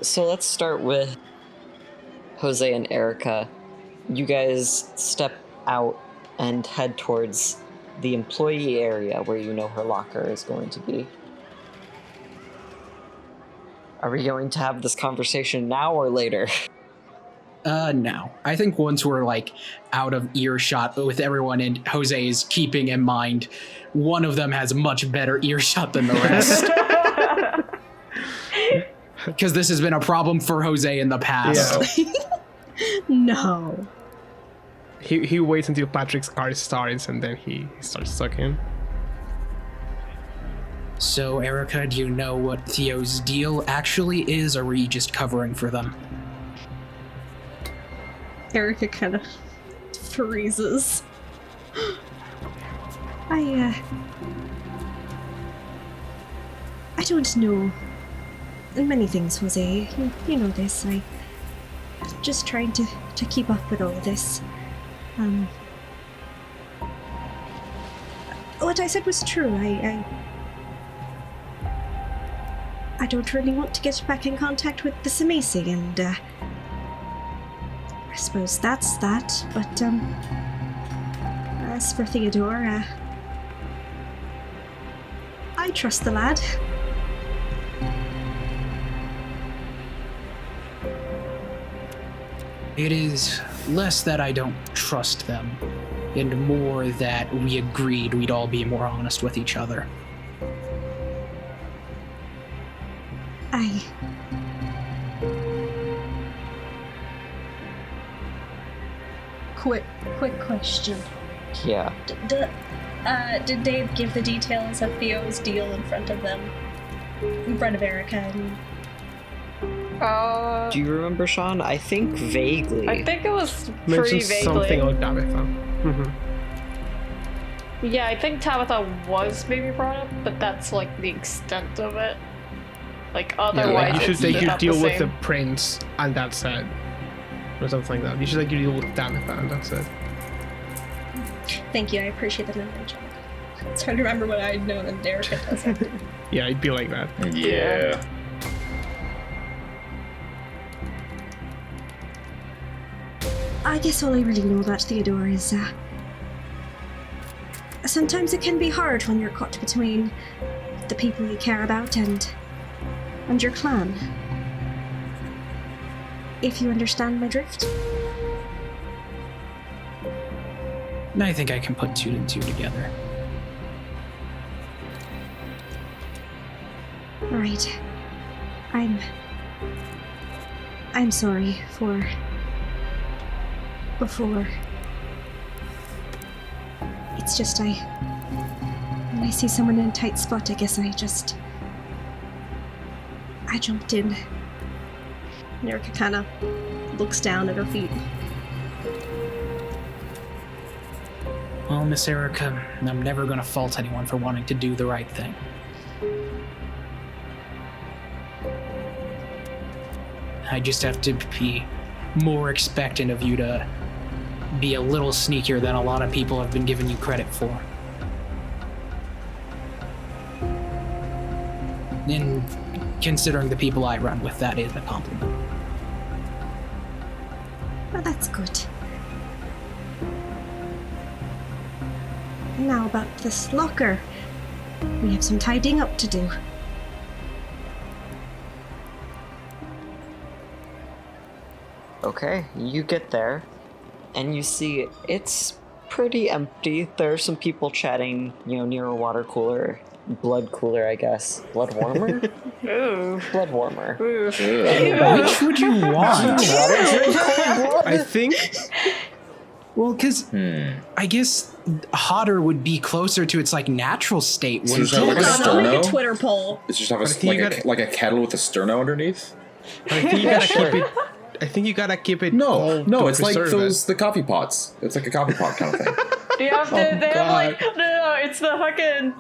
So let's start with Jose and Erica. You guys step out and head towards the employee area where you know her locker is going to be. Are we going to have this conversation now or later? No. I think once we're like out of earshot with everyone and Jose is keeping in mind, one of them has much better earshot than the rest. Because this has been a problem for Jose in the past. Yeah. No. He waits until Patrick's car starts and then he starts talking. So, Erica, do you know what Theo's deal actually is, or were you just covering for them? Erica kind of freezes. I don't know many things, Jose. You know this. I'm just trying to keep up with all this. What I said was true. I don't really want to get back in contact with the Samesi, and I suppose that's that. But as for Theodore, I trust the lad. It is less that I don't trust them, and more that we agreed we'd all be more honest with each other. Quick question. Yeah. Did Dave give the details of Theo's deal in front of them? In front of Erica, I mean. Do you remember, Sean? I think vaguely. I think it was pretty Mentioned vaguely. something about Tabitha. Mm-hmm. Yeah, I think Tabitha was maybe brought up, but that's like the extent of it. Like otherwise, You should it's take your about deal the with the same. prince, and that's it. Or something like that. You should take your deal with Tabitha, and that's it. Thank you, I appreciate the knowledge. It's hard to remember what I'd known and Erica doesn't. Yeah, it'd be like that. Yeah. I guess all I really know about Theodore is, sometimes it can be hard when you're caught between the people you care about and your clan. If you understand my drift. I think I can put two and two together. Right. I'm sorry for before. It's just when I see someone in a tight spot, I guess I jumped in Erica kind of looks down at her feet. Well, Miss Erica, I'm never going to fault anyone for wanting to do the right thing. I just have to be more expectant of you to be a little sneakier than a lot of people have been giving you credit for. And considering the people I run with, that is a compliment. Well, that's good. Now about this locker. We have some tidying up to do. Okay, you get there, and you see it's pretty empty. There are some people chatting, near a water cooler. Blood cooler, I guess. Blood warmer? Ooh. Blood warmer. Ooh. Which would you want? I think Well, because I guess hotter would be closer to its like natural state. So Wouldn't just have, it? like, a Hold on, I'll make a sterno? Twitter poll. It's just have But I think you gotta- like a kettle with a sterno underneath. I think you gotta keep it. I think you gotta keep it. No, cold no, to it's like preserve it. the coffee pots. It's like a coffee pot kind of thing. You have to, they have like, no, it's the fucking,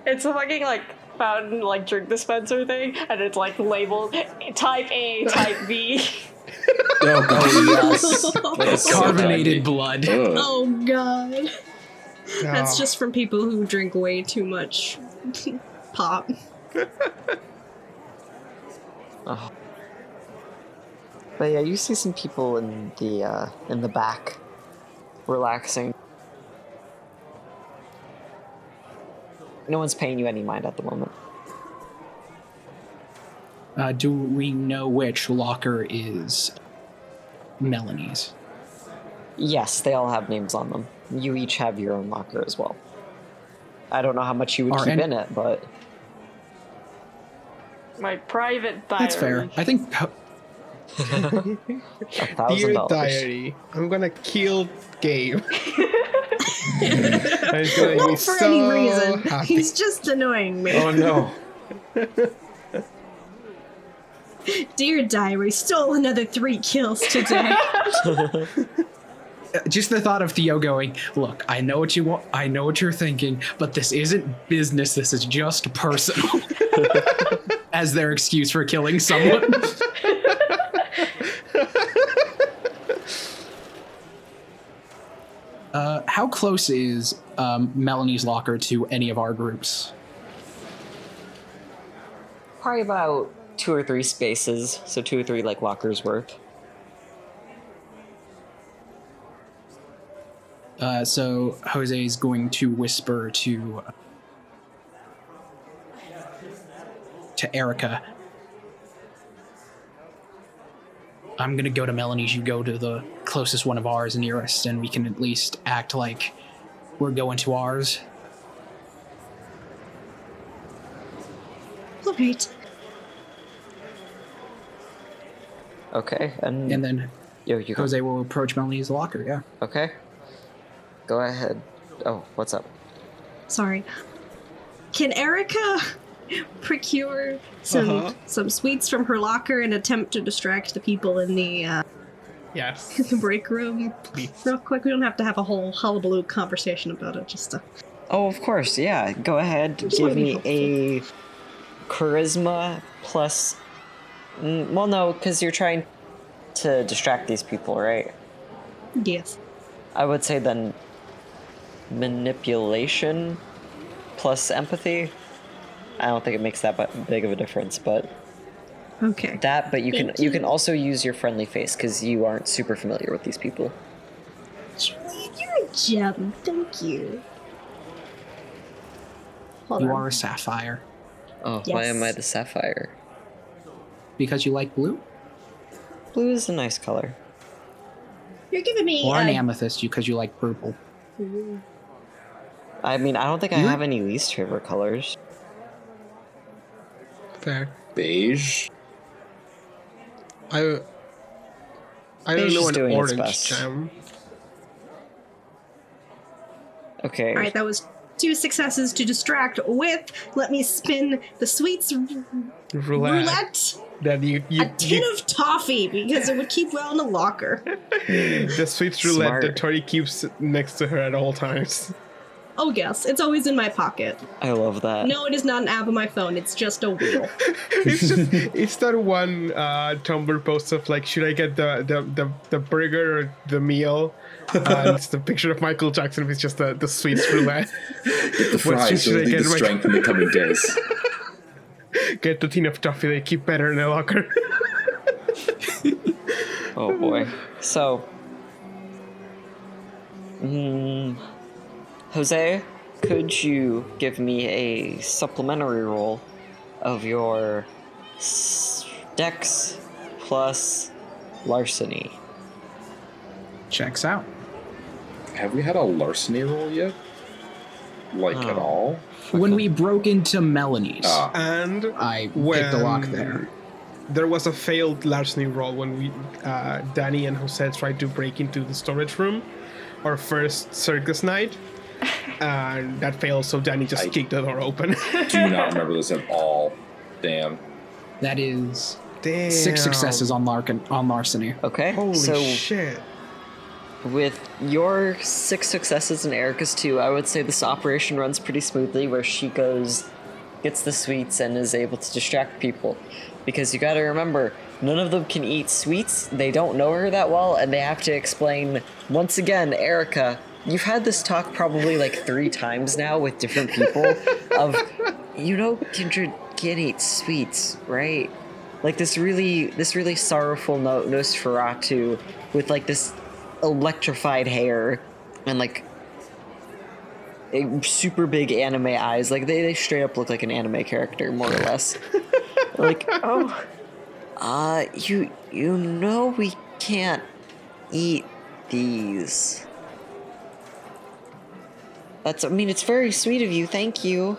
it's the fucking like fountain like drink dispenser thing, and it's like labeled Type A, Type B. Oh god, yes. Carbonated blood. Ugh. Oh god. That's Oh. just from people who drink way too much pop. Oh. But yeah, you see some people in the back, relaxing. No one's paying you any mind at the moment. Do we know which locker is Melanie's? Yes, they all have names on them. You each have your own locker as well. I don't know how much you would Are keep any- in it, but My private diary. That's fair. I think $1,000. Dear diary, I'm gonna kill Gabe. He's gonna Not be for so any reason. happy. He's just annoying me. Oh no. Dear diary, stole another 3 kills today. just the thought of Theo going, look, I know what you want, I know what you're thinking, but this isn't business, this is just personal. As their excuse for killing someone. How close is Melanie's locker to any of our groups? Probably about 2 or 3 spaces, so 2 or 3 like lockers worth. So Jose's going to whisper to Erica. I'm gonna go to Melanie's, you go to the closest one of ours nearest, and we can at least act like we're going to ours. Alright. Okay, and then you go. Jose will approach Melanie's locker, yeah. Okay. Go ahead. Oh, what's up? Sorry. Can Erica procure some sweets from her locker and attempt to distract the people in the Yes. the break room Please. real quick? We don't have to have a whole hullabaloo conversation about it, just to... Oh, of course, yeah. Go ahead. Just Give wanna be me helpful. a charisma plus... well, no, because you're trying to distract these people, right? Yes. I would say then manipulation plus empathy. I don't think it makes that big of a difference, but Okay. that. But you Thank can you. also use your friendly face because you aren't super familiar with these people. Julian, you're a gem. Thank you. Hold You on. are a sapphire. Oh, why am I Yes. the sapphire? Because you like blue? Blue is a nice color. You're giving me Or an amethyst because you like purple. I mean, I don't think I You're- have any least favorite colors. Fair. Beige. I don't Beige know is an doing its orange best. gem. Okay. Alright, that was 2 successes to distract with, let me spin the sweets roulette. Then you A tin of toffee, because it would keep well in the locker. the sweets roulette Smart. that Tori keeps next to her at all times. Oh yes, it's always in my pocket. I love that. No, it is not an app on my phone, it's just a wheel. It's that one Tumblr post of like, should I get the burger or the meal? It's the picture of Michael Jackson with just the sweets roulette. Get the What fries, should you'll I need get the my- strength in the coming days. Get the tin of toffee they keep better in the locker. Oh boy. So, Jose, could you give me a supplementary roll of your Dex plus larceny? Checks out. Have we had a larceny roll yet? Like at all? When we broke into Melanie's, And I when picked the lock there. there was a failed larceny roll when we Danny and Jose tried to break into the storage room, our first circus night, and that failed, so Danny just kicked the door open. Do not remember this at all. Damn. That is Damn. 6 successes on larceny. Okay. Holy so shit. with your 6 successes and Erica's 2, I would say this operation runs pretty smoothly, where she goes, gets the sweets, and is able to distract people. Because you gotta remember, none of them can eat sweets, they don't know her that well, and they have to explain, once again, Erica, you've had this talk probably like 3 times now with different people of, you know, Kindred can't eat sweets, right? Like this really sorrowful Nosferatu with like this electrified hair and like super big anime eyes. Like they straight up look like an anime character, more or less. Like, you know we can't eat these. It's very sweet of you, thank you.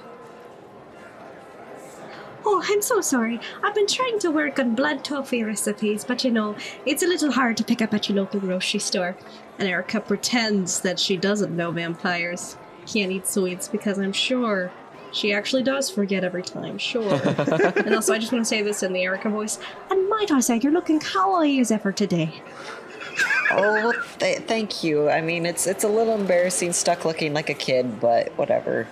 Oh, I'm so sorry. I've been trying to work on blood toffee recipes, but you know, it's a little hard to pick up at your local grocery store. And Erica pretends that she doesn't know vampires can't eat sweets, because I'm sure she actually does forget every time, sure. And also, I just want to say this in the Erica voice. And might I say, you're looking kawaii as ever today. Oh, thank you. I mean, it's a little embarrassing, stuck looking like a kid, but whatever.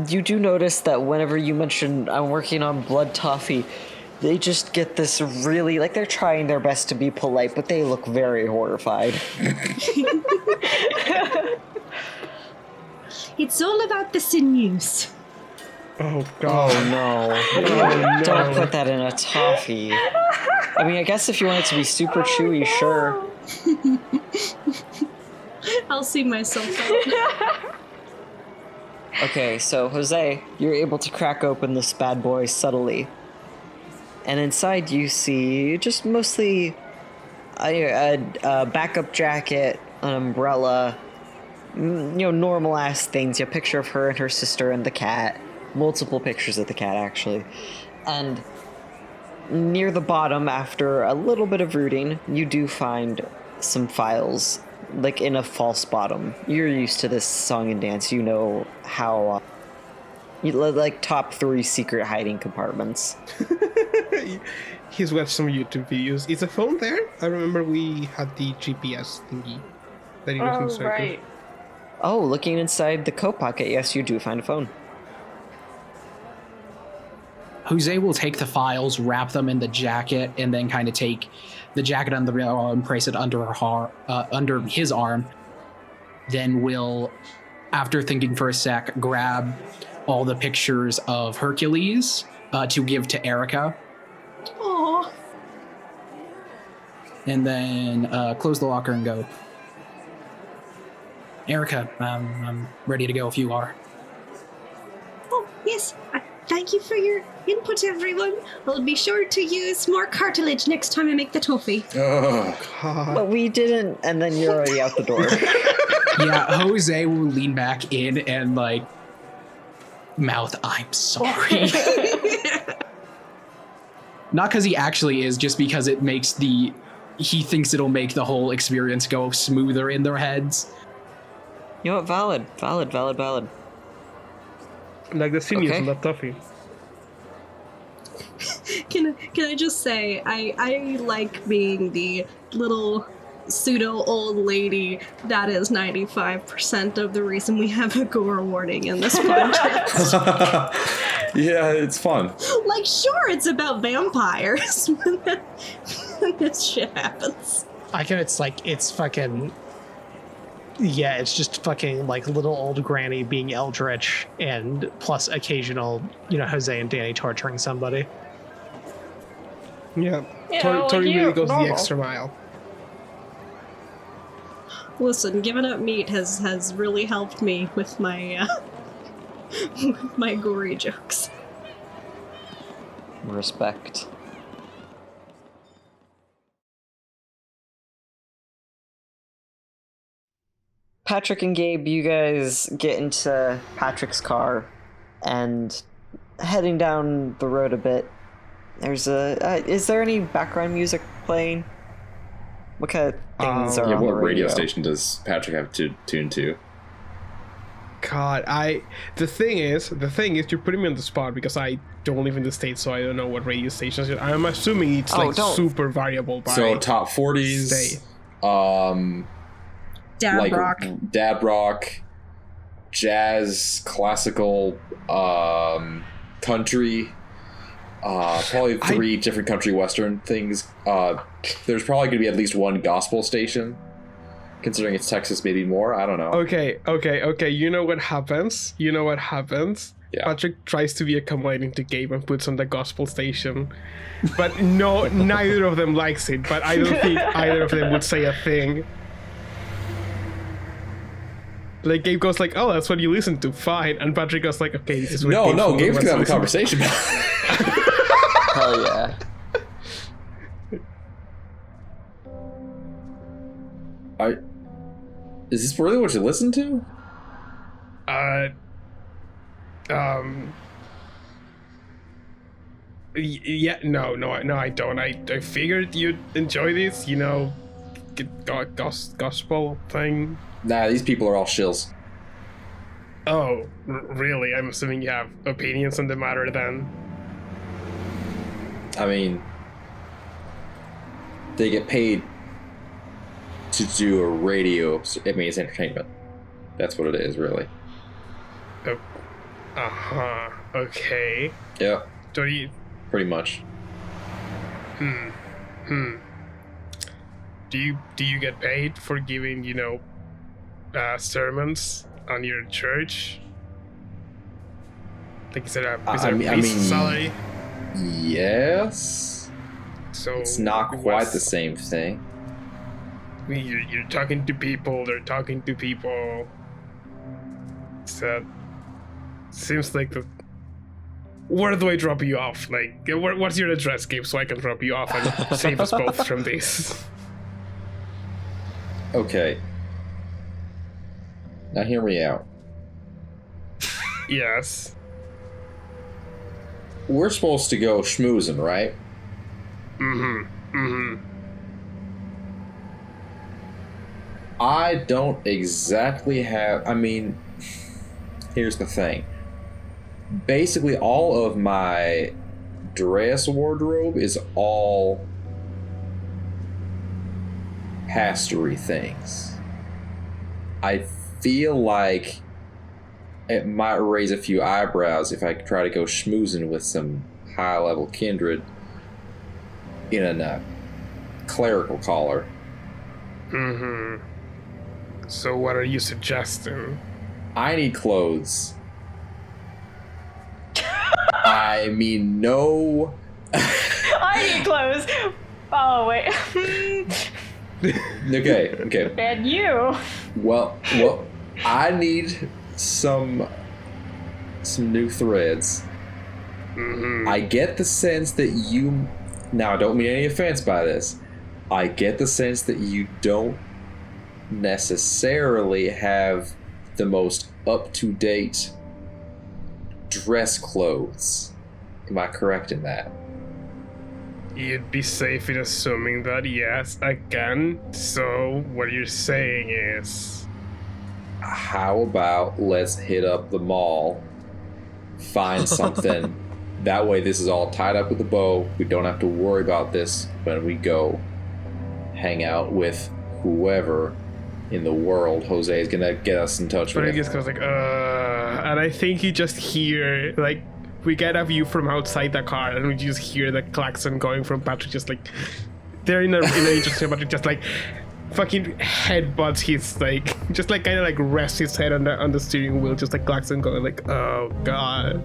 You do notice that whenever you mention I'm working on blood toffee, they just get this really, like, they're trying their best to be polite, but they look very horrified. It's all about the sinews. Oh god. Oh no. Don't put that in a toffee. I mean, I guess if you want it to be super chewy, sure. I'll see myself out. Okay, so Jose, you're able to crack open this bad boy subtly. And inside you see just mostly a backup jacket, an umbrella, normal ass things. You have a picture of her and her sister and the cat. Multiple pictures of the cat, actually. And near the bottom, after a little bit of rooting, you do find some files, like in a false bottom. You're used to this song and dance. You know how, like top 3 secret hiding compartments. He's watched some YouTube videos. Is a phone there? I remember we had the GPS thingy that he was Oh, inserting. right. Oh, looking inside the coat pocket, yes, you do find a phone. Jose will take the files, wrap them in the jacket, and then kind of take the jacket under the arm, place it under under his arm. Then will, after thinking for a sec, grab all the pictures of Hercules to give to Erica, Aww. and then close the locker and go. Erica, I'm ready to go if you are. Oh, yes. Thank you for your input, everyone. I'll be sure to use more cartilage next time I make the toffee. Oh, God. But we didn't, and then you're already out the door. Yeah, Jose will lean back in and like mouth, I'm sorry. Not because he actually is, just because it makes he thinks it'll make the whole experience go smoother in their heads. You know what? Valid. Like the seniors Okay. on that toffee. Can I just say I like being the little pseudo old lady that is 95% of the reason we have a gore warning in this project. Yeah, it's fun. Like, sure, it's about vampires when this shit happens. It's fucking. Yeah, it's just fucking like little old granny being eldritch and plus occasional, Jose and Danny torturing somebody. Yeah. Yeah, Tori like really you, goes the normal. extra mile. Listen, giving up meat has really helped me with my with my gory jokes. Respect. Patrick and Gabe, you guys get into Patrick's car and heading down the road a bit. There's is there any background music playing? What kind of things are Yeah, on what the radio station does Patrick have to tune to? God, the thing is, you're putting me on the spot because I don't live in the States, so I don't know what radio stations. I'm assuming it's super variable by So top 40s, state. Dad rock, jazz, classical, country, probably three different country western things. There's probably going to be at least one gospel station. Considering it's Texas, maybe more. I don't know. Okay. You know what happens? Yeah. Patrick tries to be accommodating to Gabe and puts on the gospel station. But no, neither of them likes it. But I don't think either of them would say a thing. Like, Gabe goes like, oh, that's what you listen to. Fine. And Patrick goes like, okay, this is what No, Gabe's wants going to have a to listen to. conversation about it. Hell yeah. Is this really what you listen to? Yeah, no, I don't. I figured you'd enjoy this, gospel thing. Nah, these people are all shills. Oh, really? I'm assuming you have opinions on the matter then. I mean, they get paid to do a radio. I mean, it's entertainment. That's what it is, really. Okay. Yeah, Do you? pretty much. Do you get paid for giving, sermons on your church? Like, is it a fixed salary? Yes. So It's not quite the same thing. You're talking to people. They're talking to people. So seems like the. Where do I drop you off? Like, what's your address, Gabe, so I can drop you off and save us both from this? Okay. Now hear me out. Yes. We're supposed to go schmoozing, right? I don't exactly have... I mean, here's the thing. Basically, all of my dress wardrobe is all pastory things. I feel like it might raise a few eyebrows if I try to go schmoozing with some high-level kindred in a clerical collar. So what are you suggesting? I need clothes. I mean, no. I need clothes. Oh wait. Okay. And you. Well, I need some new threads. I get the sense that you... Now, I don't mean any offense by this. I get the sense that you don't necessarily have the most up-to-date dress clothes. Am I correct in that? You'd be safe in assuming that, yes, again. So what you're saying is, how about let's hit up the mall, find something. That way this is all tied up with a bow. We don't have to worry about this when we go hang out with whoever in the world Jose is gonna get us in touch But with. it just goes like, and I think you just hear, like, we get a view from outside the car, and we just hear the klaxon going from Patrick, just like, they're in an interesting, Patrick just like, fucking headbutts his, like, just like kind of like rests his head on the steering wheel, just like klaxon going like, oh god.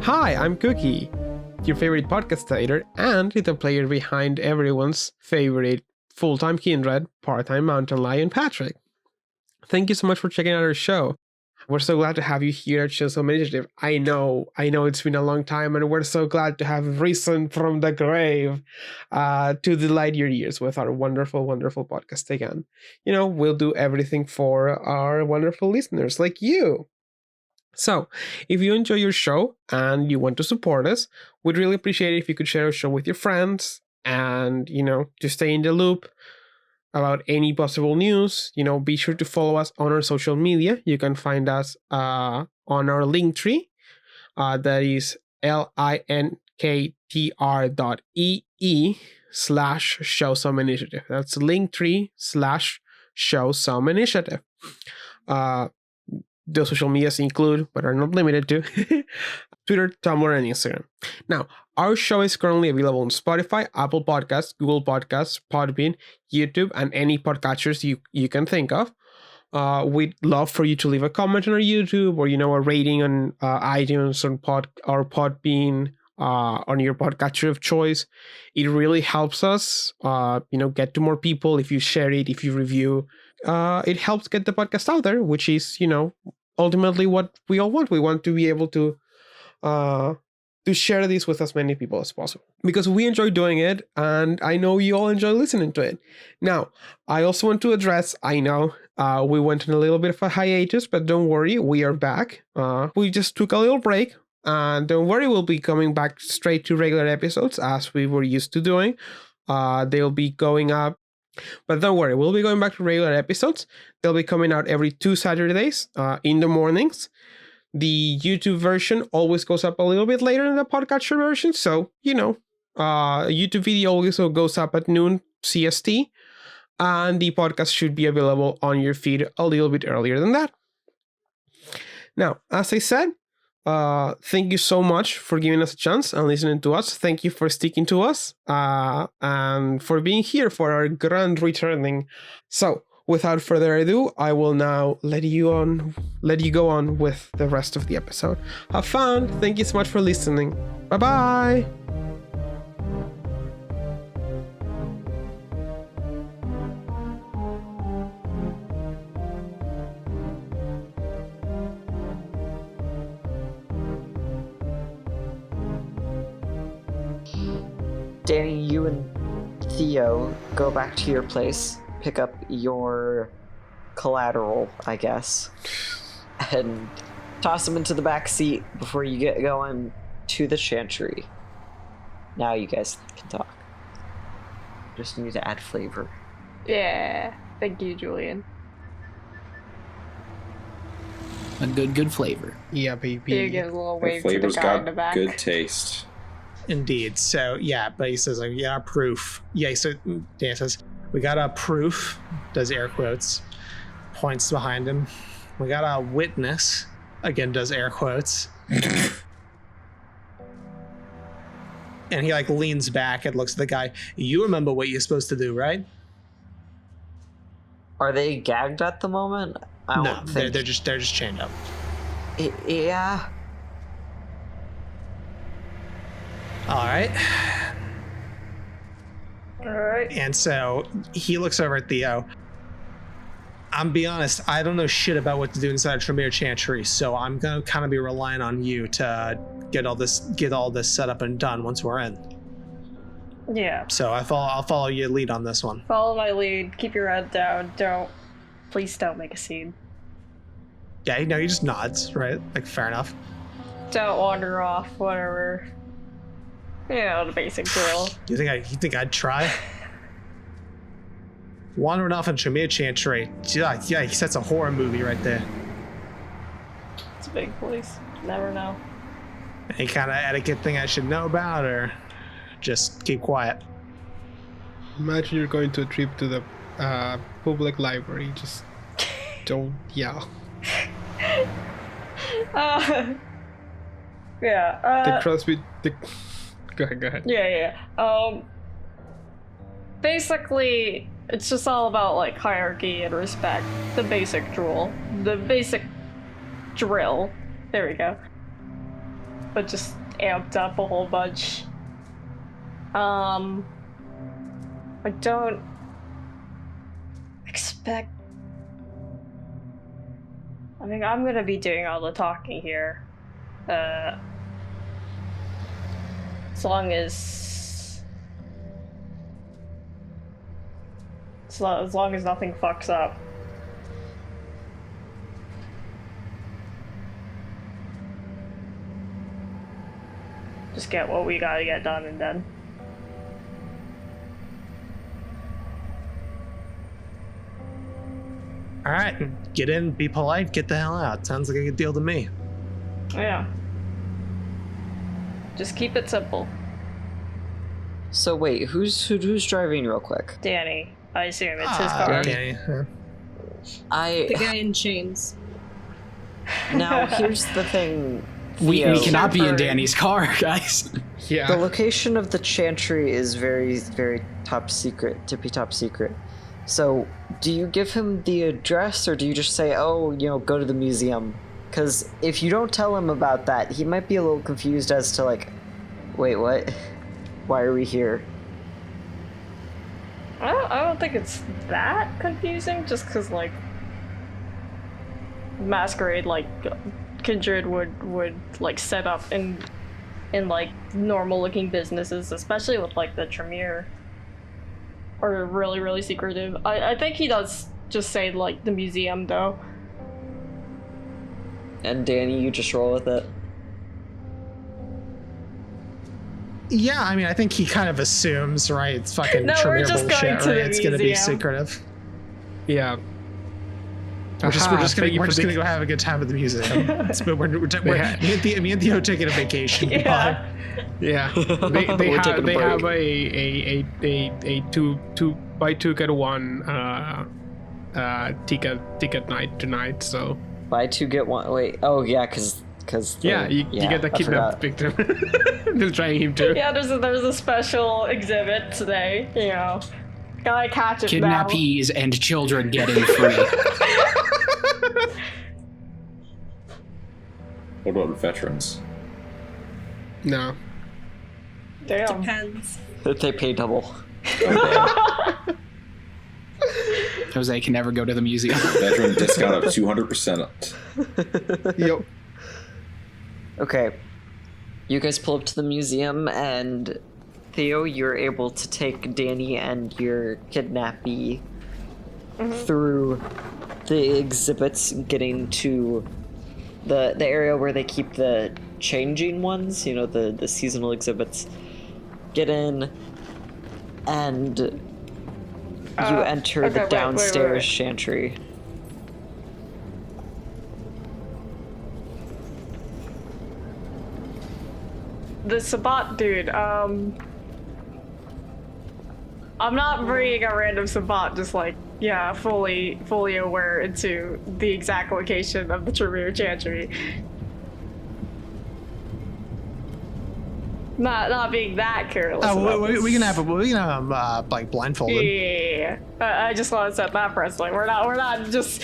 Hi, I'm Cookie, your favorite podcast editor and the player behind everyone's favorite full-time kindred, part-time mountain lion, Patrick. Thank you so much for checking out our show. We're so glad to have you here at Show Some Initiative. I know it's been a long time, and we're so glad to have risen from the grave to delight your ears with our wonderful, wonderful podcast again. You know, we'll do everything for our wonderful listeners like you. So, if you enjoy your show and you want to support us, we'd really appreciate it if you could share our show with your friends and, you know, to stay in the loop about any possible news. You know, be sure to follow us on our social media. You can find us on our link tree. That is linktr.ee/show some initiative. That's linktree/show some initiative. The social medias include, but are not limited to, Twitter, Tumblr, and Instagram. Now, our show is currently available on Spotify, Apple Podcasts, Google Podcasts, Podbean, YouTube, and any podcatchers you can think of. We'd love for you to leave a comment on our YouTube, or, you know, a rating on iTunes or Podbean on your podcatcher of choice. It really helps us, you know, get to more people. If you share it, if you review, it helps get the podcast out there, which is, you know, ultimately what we all want. We want to be able to share this with as many people as possible, because we enjoy doing it, and I know you all enjoy listening to it. Now, I also want to address, I know we went on a little bit of a hiatus, but don't worry, we are back. We just took a little break, and don't worry, we'll be coming back straight to regular episodes as we were used to doing. They'll be going up. But don't worry, we'll be going back to regular episodes. They'll be coming out every 2 Saturdays in the mornings. The YouTube version always goes up a little bit later than the podcatcher version. So, you know, YouTube video also goes up at noon CST. And the podcast should be available on your feed a little bit earlier than that. Now, as I said, thank you so much for giving us a chance and listening to us. Thank you for sticking to us and for being here for our grand returning. So, without further ado, I will now let you go on with the rest of the episode. Have fun. Thank you so much for listening. Bye-bye. Danny, you and Theo go back to your place, pick up your collateral, I guess, and toss them into the back seat before you get going to the chantry. Now you guys can talk. Just need to add flavor. Yeah. Thank you, Julian. A good flavor. Yeah, You baby. give a little The wave to the flavor's guy in the got back. good taste. Indeed. So, yeah, but he says, like, yeah, proof. Yeah, so Dan says, we got a proof, does air quotes, points behind him. We got a witness, again, does air quotes. And he, like, leans back and looks at the guy. You remember what you're supposed to do, right? Are they gagged at the moment? I No, don't think. they're just chained up. Yeah. All right. Alright. And so he looks over at Theo. I'm be honest, I don't know shit about what to do inside of Tremere Chantry, so I'm gonna kind of be relying on you to get all this set up and done once we're in. Yeah. So I'll follow your lead on this one. Follow my lead. Keep your head down. Don't Please don't make a scene. Yeah, you know, he just nods, right? Like, fair enough. Don't wander off, whatever. You know, the basic drill. You think I'd try? Wandering off in Tremere Chantry. Yeah, that's a horror movie right there. It's a big place. Never know. Any kind of etiquette thing I should know about, or just keep quiet? Imagine you're going to a trip to the public library. Just don't yell. Yeah. The Crosby. Go ahead. Yeah. Basically, it's just all about like hierarchy and respect. The basic drill. There we go. But just amped up a whole bunch. I don't expect. I mean, I'm gonna be doing all the talking here. As long as nothing fucks up. Just get what we gotta get done and done. All right, get in, be polite, get the hell out. Sounds like a good deal to me. Yeah. Just keep it simple. So wait, who's driving real quick? Danny, I assume it's his car. Okay. The guy in chains. Now here's the thing. We Theo. cannot be in Shepherd. Danny's car, guys. The Yeah. location of the chantry is very, very top secret, tippy top secret. So, do you give him the address, or do you just say, oh, go to the museum? Because if you don't tell him about that, he might be a little confused as to, like, wait, what? Why are we here? I don't think it's that confusing, just because, like, Masquerade, like, Kindred would like, set up in like, normal-looking businesses, especially with, like, the Tremere. Or really, really secretive. I think he does just say, like, the museum, though. And Danny, you just roll with it. Yeah, I mean, I think he kind of assumes, right? It's fucking No, we're Tremere just bullshit, going to right? the It's gonna be museum. secretive. Yeah. We're just Aha, gonna thank you we're for just the- gonna go have a good time at the museum. Me and Theo taking a vacation. Yeah. Yeah. We're They taking a have break. a two buy two get one ticket night tonight. So Buy two, get one. Wait, oh, yeah, because. yeah, you get the I forgot. kidnapped victim. They're trying him too. Yeah, there's a special exhibit today, Gotta catch it now. Kidnappees and children getting free. What about veterans? No. Damn. Depends. They pay double. Jose can never go to the museum. Veteran discount of 200%. Yep. Okay. You guys pull up to the museum, and Theo, you're able to take Danny and your kidnappee through the exhibits, getting to the area where they keep the changing ones, the seasonal exhibits. Get in, and you enter okay, the wait. downstairs chantry. The Sabat dude, I'm not bringing a random Sabat, just like, fully aware into the exact location of the Tremere Chantry. Not being that careless. about We this. can have him like blindfolded. Yeah. I just want to set that precedent. We're not just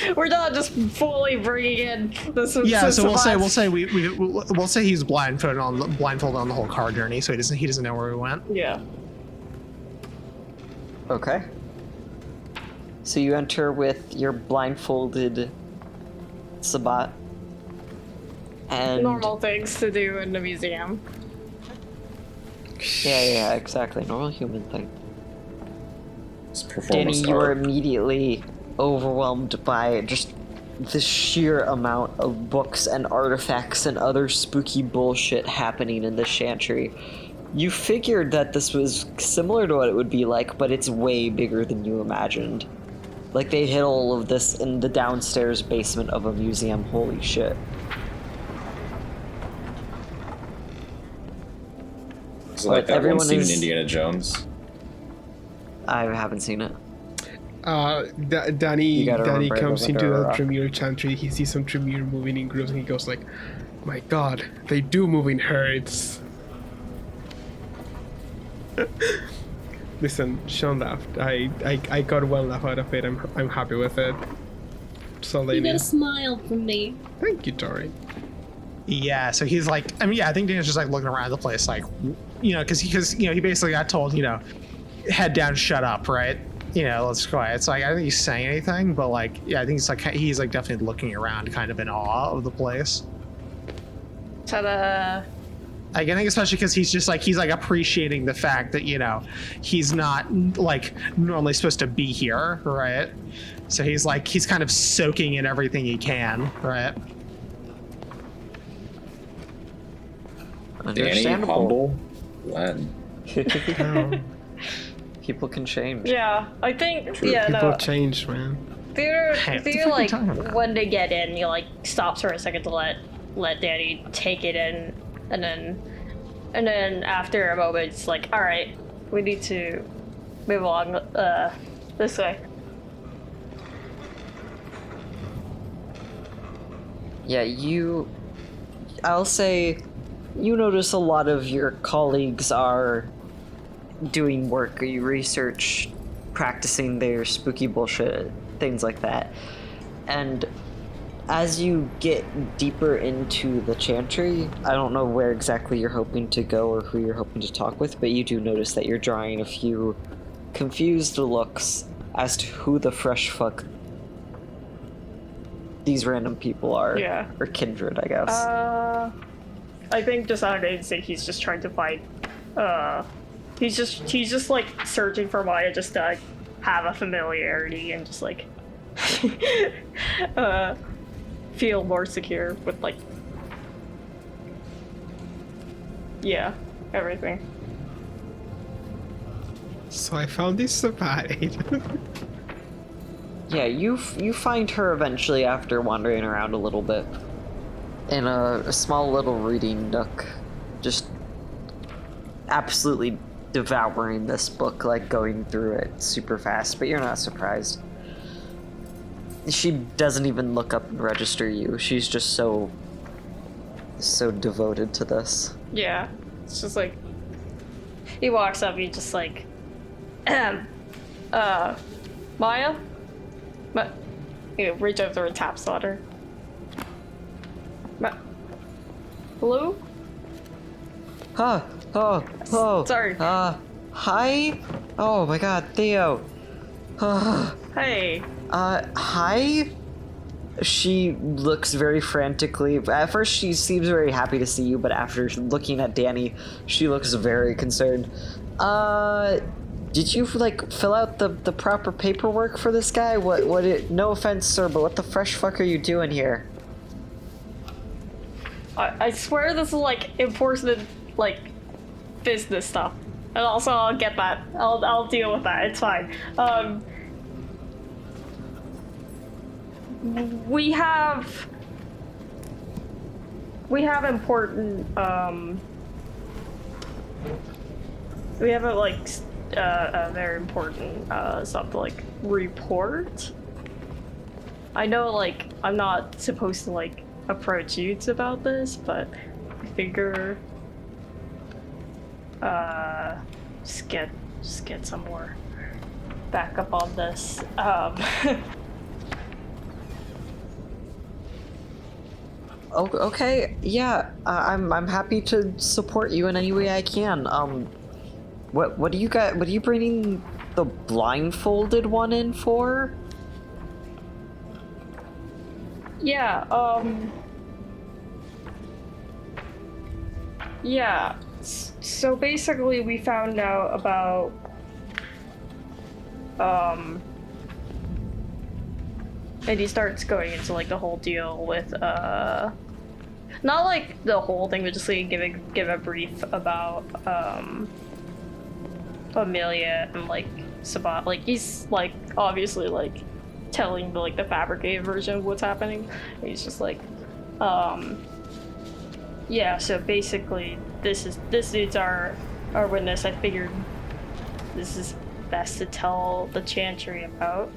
fully bringing in the. Yeah, so we'll Sabats. say we'll say he's blindfolded on the whole car journey, so he doesn't know where we went. Yeah. Okay. So you enter with your blindfolded Sabat. And Normal things to do in the museum. Yeah, exactly. Normal human thing. It's performance Danny, you are art. immediately overwhelmed by just the sheer amount of books and artifacts and other spooky bullshit happening in the Chantry. You figured that this was similar to what it would be like, but it's way bigger than you imagined. Like, they hid all of this in the downstairs basement of a museum. Holy shit. Is it like But that one everyone scene in is- Indiana Jones? I haven't seen it. Danny You gotta Danny remember comes the into the Madara. Tremere Chantry. He sees some Tremere moving in groups, and he goes like, "My God, they do move in herds." Listen, Sean laughed. I got one laugh out of it. I'm happy with it. So You lady, got a smile from me. thank you, Tori. Yeah, so he's like, I mean, yeah, I think Dan's just like looking around the place, like, you know, because he basically got told, head down, shut up, right? Let's quiet. It's like, I don't think he's saying anything, but like, yeah, I think he's like definitely looking around, kind of in awe of the place. Ta-da. Like, I think especially because he's like appreciating the fact that he's not like normally supposed to be here, right? So he's kind of soaking in everything he can, right? Danny, Understandable. humble, Len. People can change. Yeah, I think, People change, man. Theo, Hey, what the Theo, fuck are you like, talking about? when they get in, he, like, stops for a second to let Danny take it in, and then after a moment, it's like, alright, we need to move along, this way. Yeah, I'll say, you notice a lot of your colleagues are doing work, or you research, practicing their spooky bullshit, things like that. And as you get deeper into the Chantry, I don't know where exactly you're hoping to go or who you're hoping to talk with, but you do notice that you're drawing a few confused looks as to who the fresh fuck these random people are. Yeah. Or kindred, I guess. I think just out of instinct, he's just trying to find, he's just like searching for Maya just to like, have a familiarity and just like, feel more secure with like, yeah, everything. So I found this spade. Yeah, you find her eventually after wandering around a little bit in a small little reading nook, just absolutely devouring this book, like going through it super fast, but you're not surprised. She doesn't even look up and register you. She's just so devoted to this. Yeah, it's just like, he walks up, he just like, Maya? You reach over and taps on her. Hello? Sorry. Hi? Oh my god, Theo. Hey. Hi? She looks very frantically. At first, she seems very happy to see you, but after looking at Danny, she looks very concerned. Did you, like, fill out the proper paperwork for this guy? No offense, sir, but what the fresh fuck are you doing here? I swear this is like important, like, business stuff. And also, I'll get that. I'll deal with that. It's fine. We have important, we have a very important, stuff to, like, report. I know, like, I'm not supposed to, like, approach you about this, but I figure, just get some more backup on this. Okay, yeah, I'm happy to support you in any way I can. What do you got? What are you bringing the blindfolded one in for? Yeah, yeah, so basically we found out about, And he starts going into like the whole deal with not like the whole thing, but just like give a brief about Amelia and like Sabat. Like he's like obviously like telling the fabricated version of what's happening. And he's just like, yeah. So basically, this is our witness. I figured this is best to tell the Chantry about.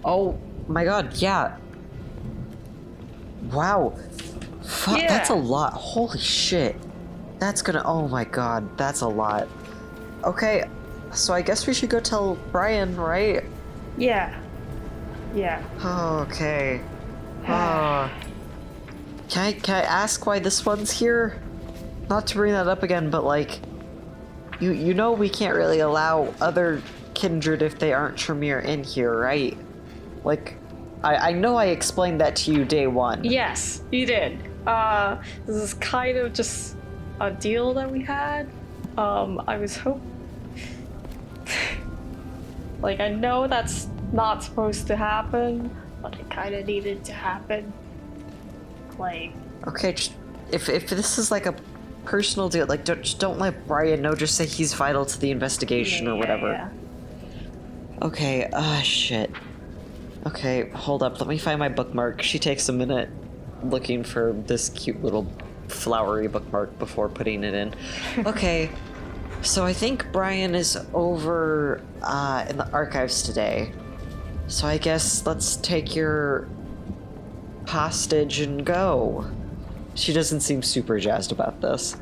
Oh my god, yeah. Wow. Fuck, Yeah. that's a lot. Holy shit. That's gonna. Oh my god, that's a lot. Okay, so I guess we should go tell Brian, right? Yeah. Yeah. Oh, okay. Can I ask why this one's here? Not to bring that up again, but like, you know we can't really allow other kindred if they aren't Tremere in here, right? Like, I know I explained that to you day one. Yes, you did. This is kind of just a deal that we had. I was like, I know that's not supposed to happen, but it kind of needed to happen. Like, Okay, just, if this is like a personal deal, like just don't let Brian know. Just say he's vital to the investigation or whatever. Yeah. Okay. Shit. Okay, hold up. Let me find my bookmark. She takes a minute looking for this cute little flowery bookmark before putting it in. Okay. So I think Brian is over in the archives today. So I guess let's take your hostage and go. She doesn't seem super jazzed about this.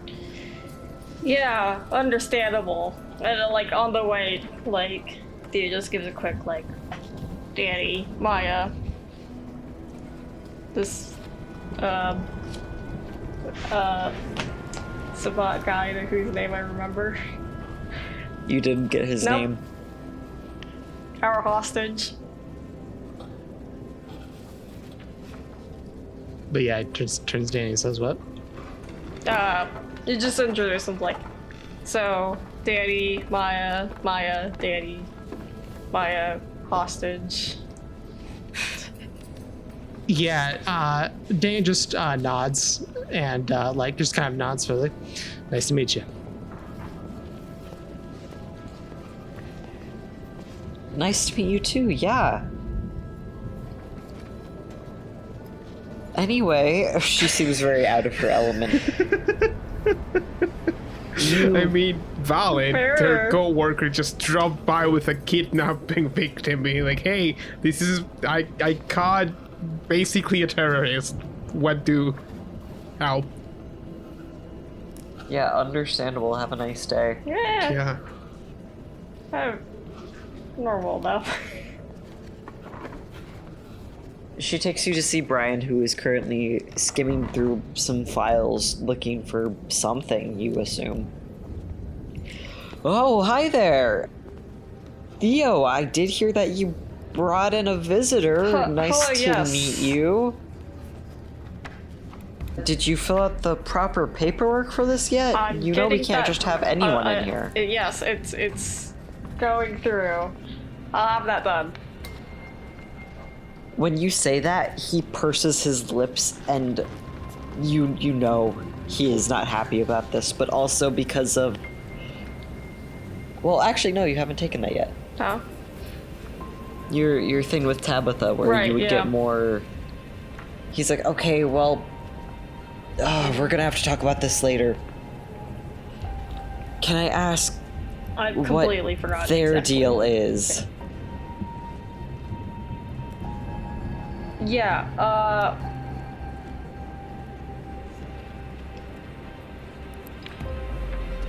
Yeah, understandable. And like on the way, like Theo just gives a quick like, Danny, Maya, this Sabat guy whose name I remember. You didn't get his Nope. name. Our hostage. But yeah, it turns Danny and says what? You just introduce him like, so Danny, Maya, Danny, Maya, hostage. Yeah, Danny just nods and like just kind of nods for like, nice to meet you. Nice to meet you too, yeah. Anyway, she seems very out of her element. I mean, valid. Fair. Their co-worker just dropped by with a kidnapping victim, being like, "Hey, this is I caught basically a terrorist. What do help?" Yeah, understandable. Have a nice day. Yeah. Yeah. Normal though. She takes you to see Brian, who is currently skimming through some files looking for something, you assume. Oh, hi there! Theo, I did hear that you brought in a visitor. Nice hello, to yes. meet you. Did you fill out the proper paperwork for this yet? I'm You know we getting can't that- just have anyone in here. Yes, it's going through. I'll have that done. When you say that, he purses his lips, and you know he is not happy about this, but also because of... Well, actually, no, you haven't taken that yet. Huh? Your thing with Tabitha, where Right, you would yeah. get more... He's like, okay, well... we're gonna have to talk about this later. Can I ask I what completely forgot. their exactly. deal is? Yeah,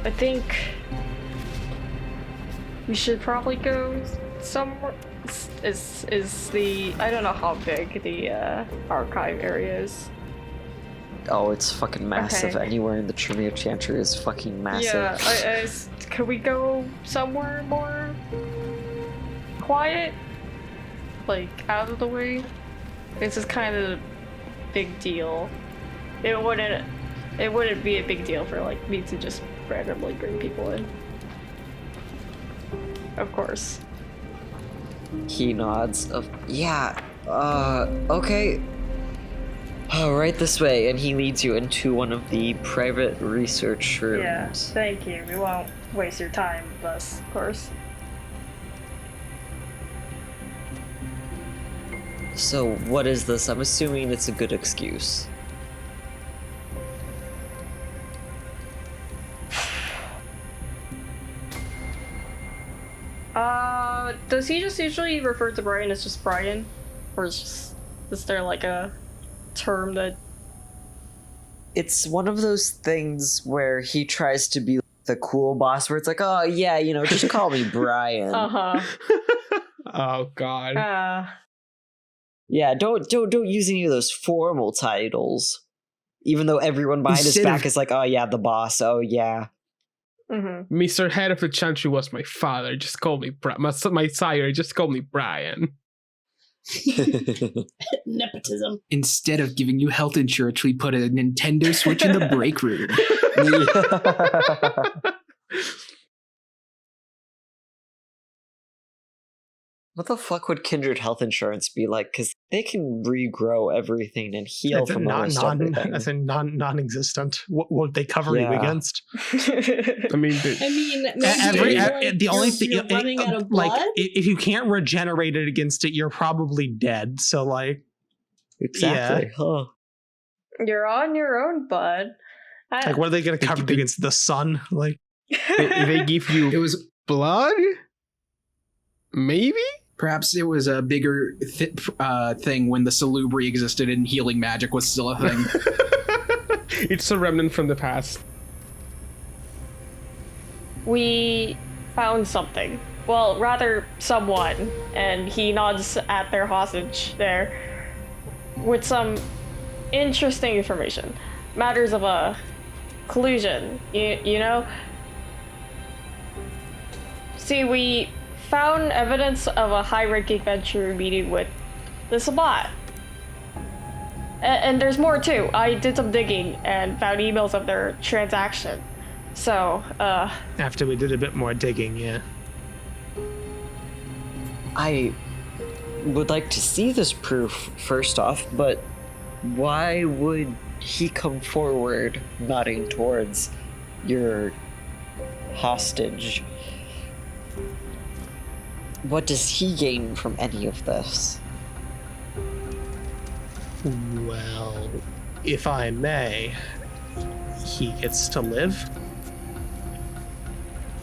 I think we should probably go somewhere. Is the I don't know how big the archive area is. Oh, it's fucking massive. Okay. Anywhere in the Tremere Chantry is fucking massive. Yeah, could we go somewhere more quiet, like out of the way? This is kind of a big deal. It wouldn't be a big deal for like me to just randomly bring people in. Of course. He nods. Yeah, okay. Right this way, and he leads you into one of the private research rooms. Yeah, thank you. We won't waste your time with us, of course. So, what is this? I'm assuming it's a good excuse. Does he just usually refer to Brian as just Brian? Or is there like a term that... It's one of those things where he tries to be the cool boss, where it's like, oh yeah, just call me Brian. Uh-huh. Oh god. Yeah, don't use any of those formal titles. Even though everyone behind his back is like, oh yeah, the boss, oh yeah. Mm-hmm. Mr. Head of the Chantry was my father, just call me my sire, just call me Brian. Nepotism. Instead of giving you health insurance, we put a Nintendo Switch in the break room. What the fuck would Kindred health insurance be like? Because they can regrow everything and heal It's from almost everything. As in non-existent. What would they cover you against? I mean, the only thing, you're running out of blood? like, if you can't regenerate it against it, you're probably dead. So, like, exactly. Yeah. Huh. You're on your own, bud. Like, what are they going to cover against the sun? Like, they give you blood? Maybe? Perhaps it was a bigger thing when the salubri existed and healing magic was still a thing. It's a remnant from the past. We found something. Well, rather, someone. And he nods at their hostage there with some interesting information. Matters of a collusion, you know? See, we found evidence of a high-ranking venture meeting with the Sabbat. And there's more too. I did some digging and found emails of their transaction. So, after we did a bit more digging, yeah. I would like to see this proof, first off, but why would he come forward nodding towards your hostage? What does he gain from any of this? Well, if I may, he gets to live.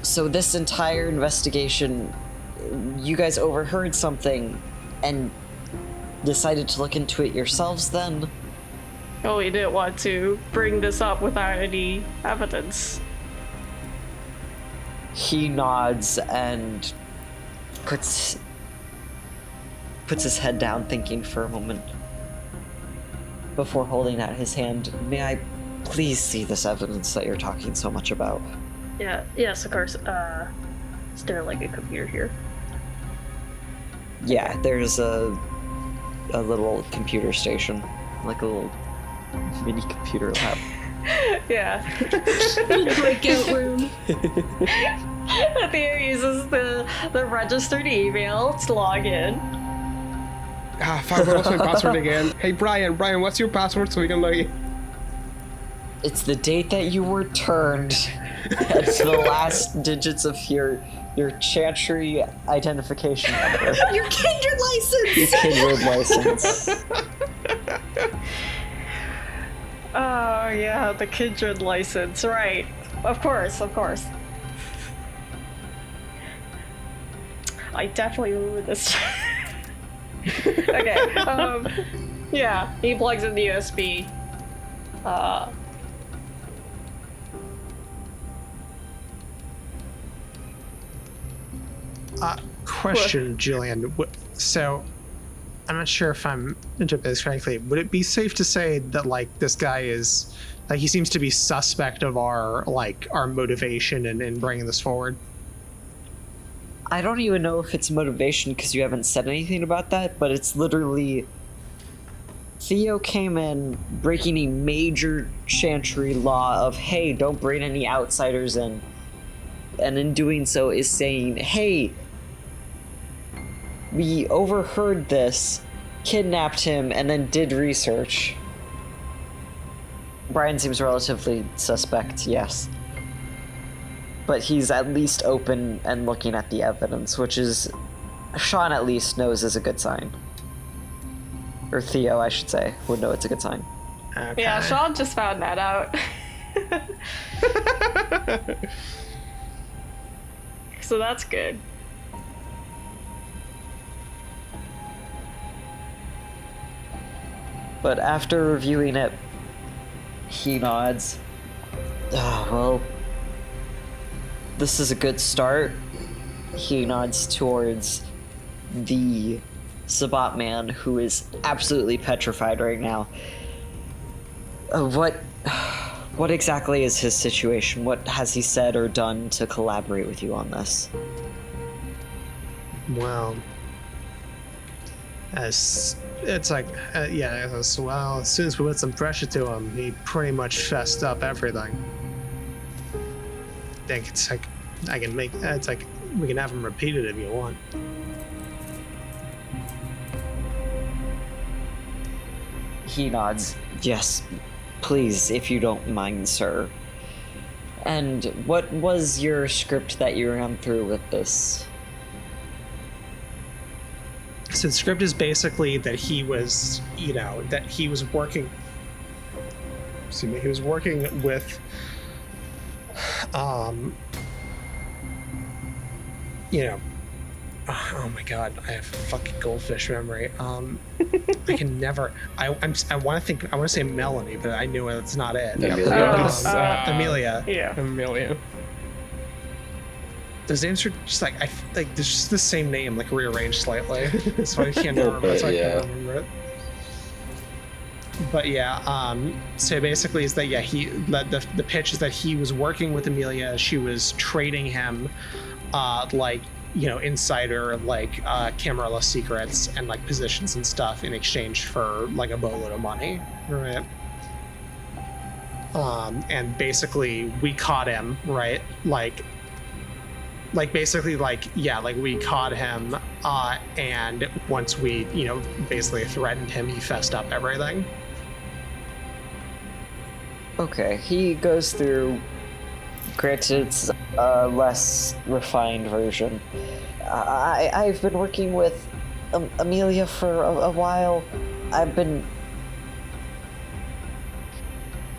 So this entire investigation, you guys overheard something and decided to look into it yourselves then? well, we didn't want to bring this up without any evidence. He nods and puts his head down, thinking for a moment before holding out his hand. May I please see this evidence that you're talking so much about? Yeah, yes, of course. Is there like a computer here? Yeah, there's a little computer station, like a little mini computer lab. Yeah. Breakout room. Theo uses the registered email to log in. Ah, fuck, what's my password again? Hey, Brian, what's your password so we can log in? It's the date that you were turned. It's the last digits of your Chantry identification number. Your Kindred license! Your Kindred license. Oh yeah, the Kindred license, right. Of course. I definitely remember this. Okay, yeah, he plugs in the USB. Question, Julian. So, I'm not sure if I'm interpreting this correctly. Would it be safe to say that, like, this guy is, like, he seems to be suspect of our motivation in bringing this forward? I don't even know if it's motivation because you haven't said anything about that, but it's literally Theo came in breaking a major Chantry law of, hey, don't bring any outsiders in. And in doing so is saying, hey, we overheard this, kidnapped him, and then did research. Brian seems relatively suspect, yes. But he's at least open and looking at the evidence, which is, Sean at least knows is a good sign. Or Theo, I should say, would know it's a good sign. Okay. Yeah, Sean just found that out. So that's good. But after reviewing it, he nods. Well, this is a good start. He nods towards the Sabat man, who is absolutely petrified right now. What exactly is his situation? What has he said or done to collaborate with you on this? Well, as well, as soon as we put some pressure to him, he pretty much fessed up everything. I think it's like we can have him repeat it if you want. He nods. Yes, please, if you don't mind, sir. And what was your script that you ran through with this? So the script is basically that he was, that he was working. Excuse me. He was working with, oh my god, I have fucking goldfish memory. I can never. I want to say Melanie, but I knew it's not it. Amelia. Amelia. Yeah. Amelia. Those names are just like there's just the same name, like rearranged slightly. That's why I can't remember. That's why I can't remember it. But yeah, so basically is that the pitch is that he was working with Amelia. She was trading him, insider Camarilla secrets and like positions and stuff in exchange for like a boatload of money, right? And basically we caught him, right? We caught him, and once we, basically threatened him, he fessed up everything. Okay, he goes through. Granted, it's a less refined version. I've been working with Amelia for a while. I've been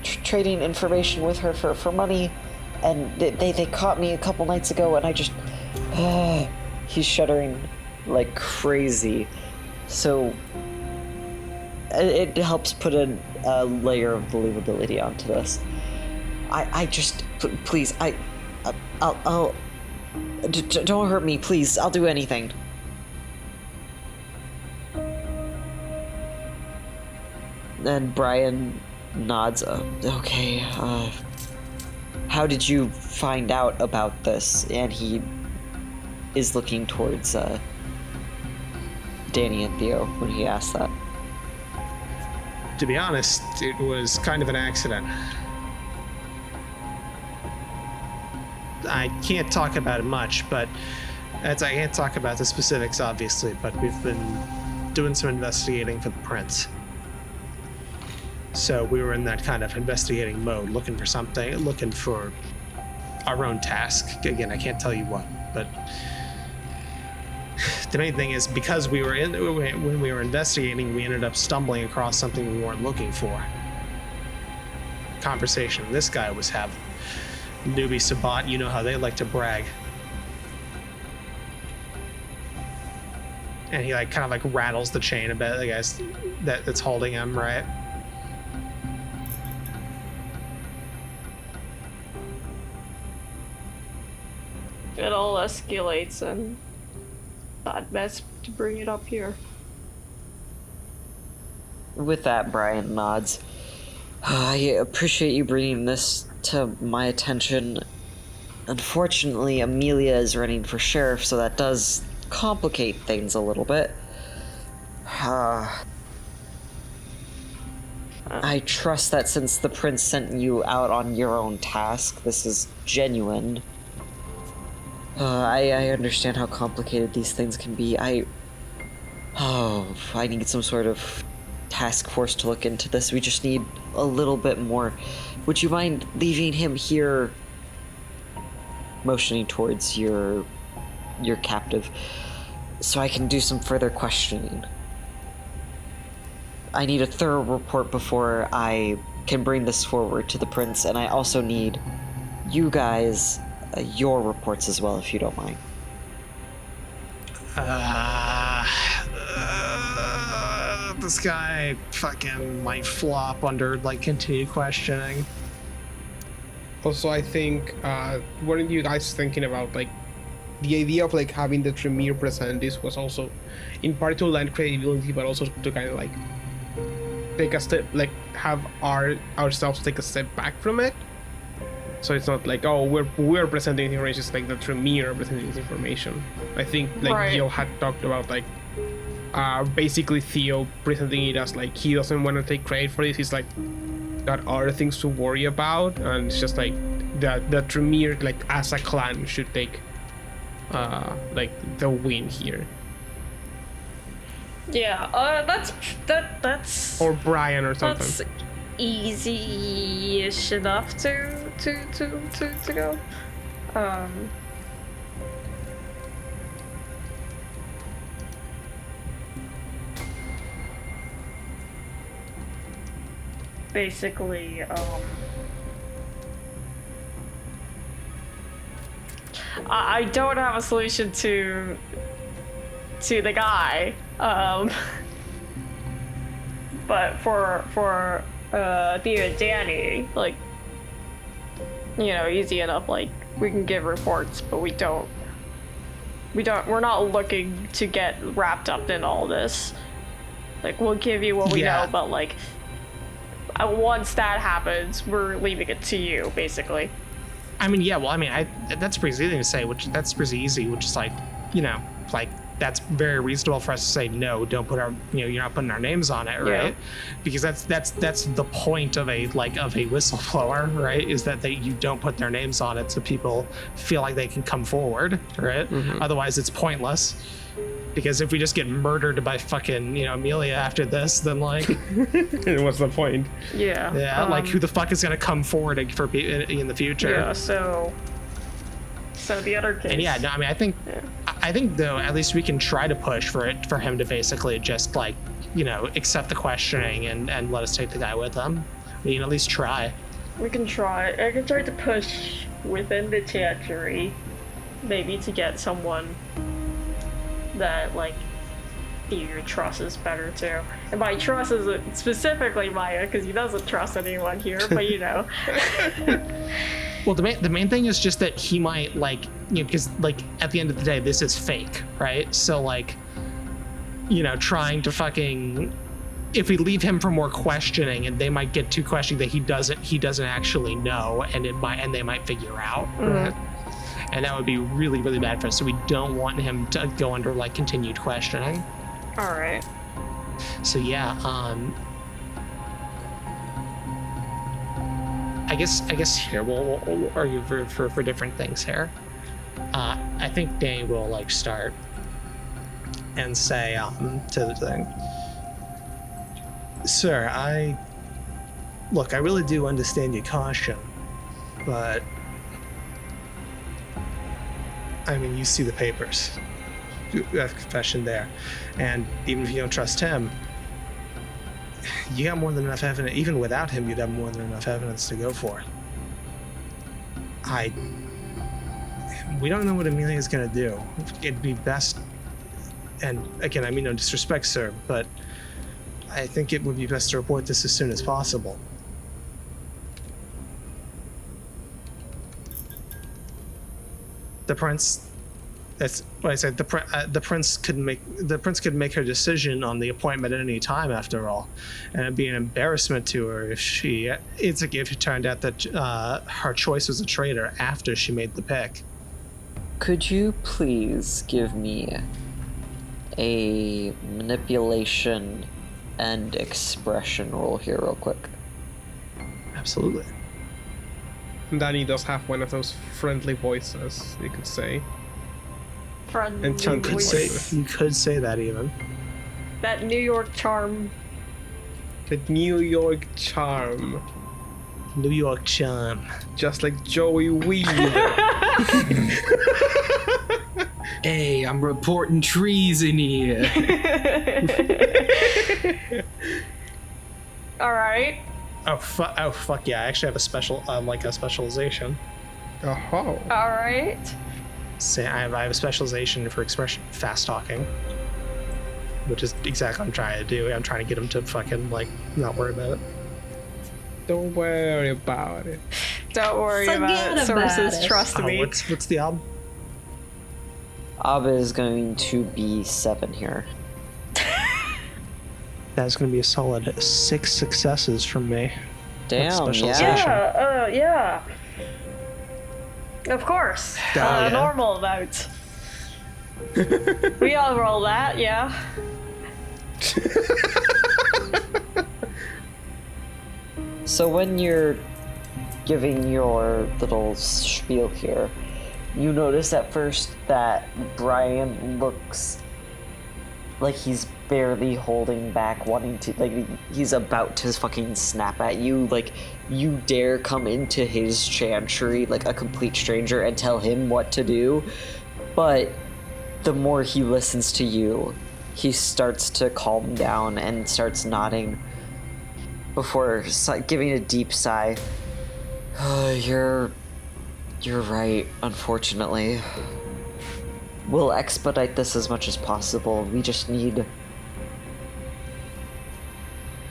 trading information with her for money. And they caught me a couple nights ago, and I just... he's shuddering like crazy. So it helps put a layer of believability onto this. Please, I'll don't hurt me, please. I'll do anything. And Brian nods. Okay, how did you find out about this? And he is looking towards Danny and Theo when he asks that. To be honest, it was kind of an accident. I can't talk about it much, but I can't talk about the specifics, obviously, but we've been doing some investigating for the prince. So we were in that kind of investigating mode, looking for our own task. Again, I can't tell you what, but the main thing is because when we were investigating, we ended up stumbling across something we weren't looking for. Conversation this guy was having. Newbie Sabat, you know how they like to brag. And he kind of rattles the chain a bit, I guess, that's holding him, right? It all escalates, and thought best to bring it up here. With that, Brian nods. I appreciate you bringing this to my attention. Unfortunately, Amelia is running for sheriff, so that does complicate things a little bit. I trust that since the prince sent you out on your own task, this is genuine. I understand how complicated these things can be. Oh, I need some sort of task force to look into this. We just need a little bit more. Would you mind leaving him here, motioning towards your captive, so I can do some further questioning? I need a thorough report before I can bring this forward to the prince, and I also need you guys, your reports as well, if you don't mind. This guy fucking might flop under like continued questioning. Also, I think, weren't you guys thinking about like the idea of like having the Tremere present this was also in part to lend credibility, but also to kind of like take a step, like have ourselves take a step back from it. So it's not like, oh, we're presenting information, it's like the Tremere presenting this information. I think like Theo had talked about like basically Theo presenting it as like he doesn't want to take credit for this. He's like got other things to worry about, and it's just like the Tremere like as a clan should take like the win here. Yeah, that's Or Brian or something. that's easy-ish enough to go. Basically, I don't have a solution to the guy, but for Theo and Danny, like, you know, easy enough. Like, we can give reports, but we're not looking to get wrapped up in all this. Like, we'll give you what we know, but like, once that happens, we're leaving it to you, basically. I mean, yeah, well, I mean, that's pretty easy to say, that's pretty easy, which is like, you know, like, that's very reasonable for us to say, no, don't put our, you know, you're not putting our names on it, right? Yeah. Because that's the point of a whistleblower, right? Is that you don't put their names on it so people feel like they can come forward, right? Mm-hmm. Otherwise, it's pointless. Because if we just get murdered by fucking, you know, Amelia after this, then like, what's the point? Yeah. Yeah. Like, who the fuck is gonna come forward in the future? Yeah. So the other case. And yeah, no, I mean, I think though, at least we can try to push for him to basically just like, you know, accept the questioning and let us take the guy with him. We can at least try. We can try. I can try to push within the territory, maybe to get someone that like Theo trusts better too. And by trust is specifically Maya, because he doesn't trust anyone here. But you know. Well, the main thing is just that he might, like, you know, because like at the end of the day, this is fake, right? So like, you know, trying to fucking, if we leave him for more questioning, and they might get to questioning that he doesn't actually know, and they might figure out, right? And that would be really, really bad for us. So we don't want him to go under like continued questioning. All right. So yeah, I guess here we'll argue for different things here. I think Danny will like start and say to the thing, sir, I really do understand your caution, but I mean, you see the papers. You have confession there, and even if you don't trust him, you got more than enough evidence. Even without him, you'd have more than enough evidence to go for. We don't know what Amelia's gonna do. It'd be best, and again, I mean no disrespect, sir, but I think it would be best to report this as soon as possible. The prince. That's what I said. The prince could make her decision on the appointment at any time. After all, and it'd be an embarrassment to her if it turned out that her choice was a traitor after she made the pick. Could you please give me a manipulation and expression roll here, real quick? Absolutely. Danny does have one of those friendly voices, you could say. Friendly Enchanted voice. voices. You could say that even. That New York charm. The New York charm. New York charm. Just like Joey Wheeler. Hey, I'm reporting trees in here. Alright. Oh fuck yeah! I actually have a special, like a specialization. Oh. Alright. Say I have a specialization for expression fast talking, which is exactly what I'm trying to do. I'm trying to get him to fucking like not worry about it. Don't worry about it. Don't worry Forget about it. about Sources, it. trust me. What's the ob? Ab is going to be 7 here. That's going to be a solid 6 successes from me. Damn, specialization. yeah. Yeah. Of course. Yeah. Normal votes. We all roll that, yeah. So when you're giving your little spiel here, you notice at first that Brian looks like he's barely holding back, wanting to, like, he's about to fucking snap at you. Like, you dare come into his chantry like a complete stranger and tell him what to do. But the more he listens to you, he starts to calm down and starts nodding before giving a deep sigh. You're right, unfortunately. We'll expedite this as much as possible. We just need...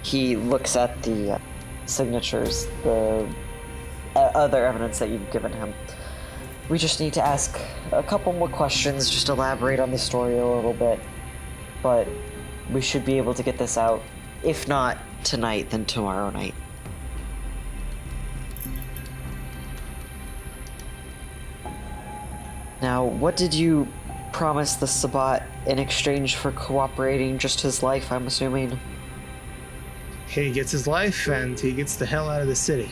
He looks at the signatures, the other evidence that you've given him. We just need to ask a couple more questions, just elaborate on the story a little bit. But we should be able to get this out. If not tonight, then tomorrow night. Now, what did you promise the Sabbat in exchange for cooperating? Just his life, I'm assuming? He gets his life, and he gets the hell out of the city.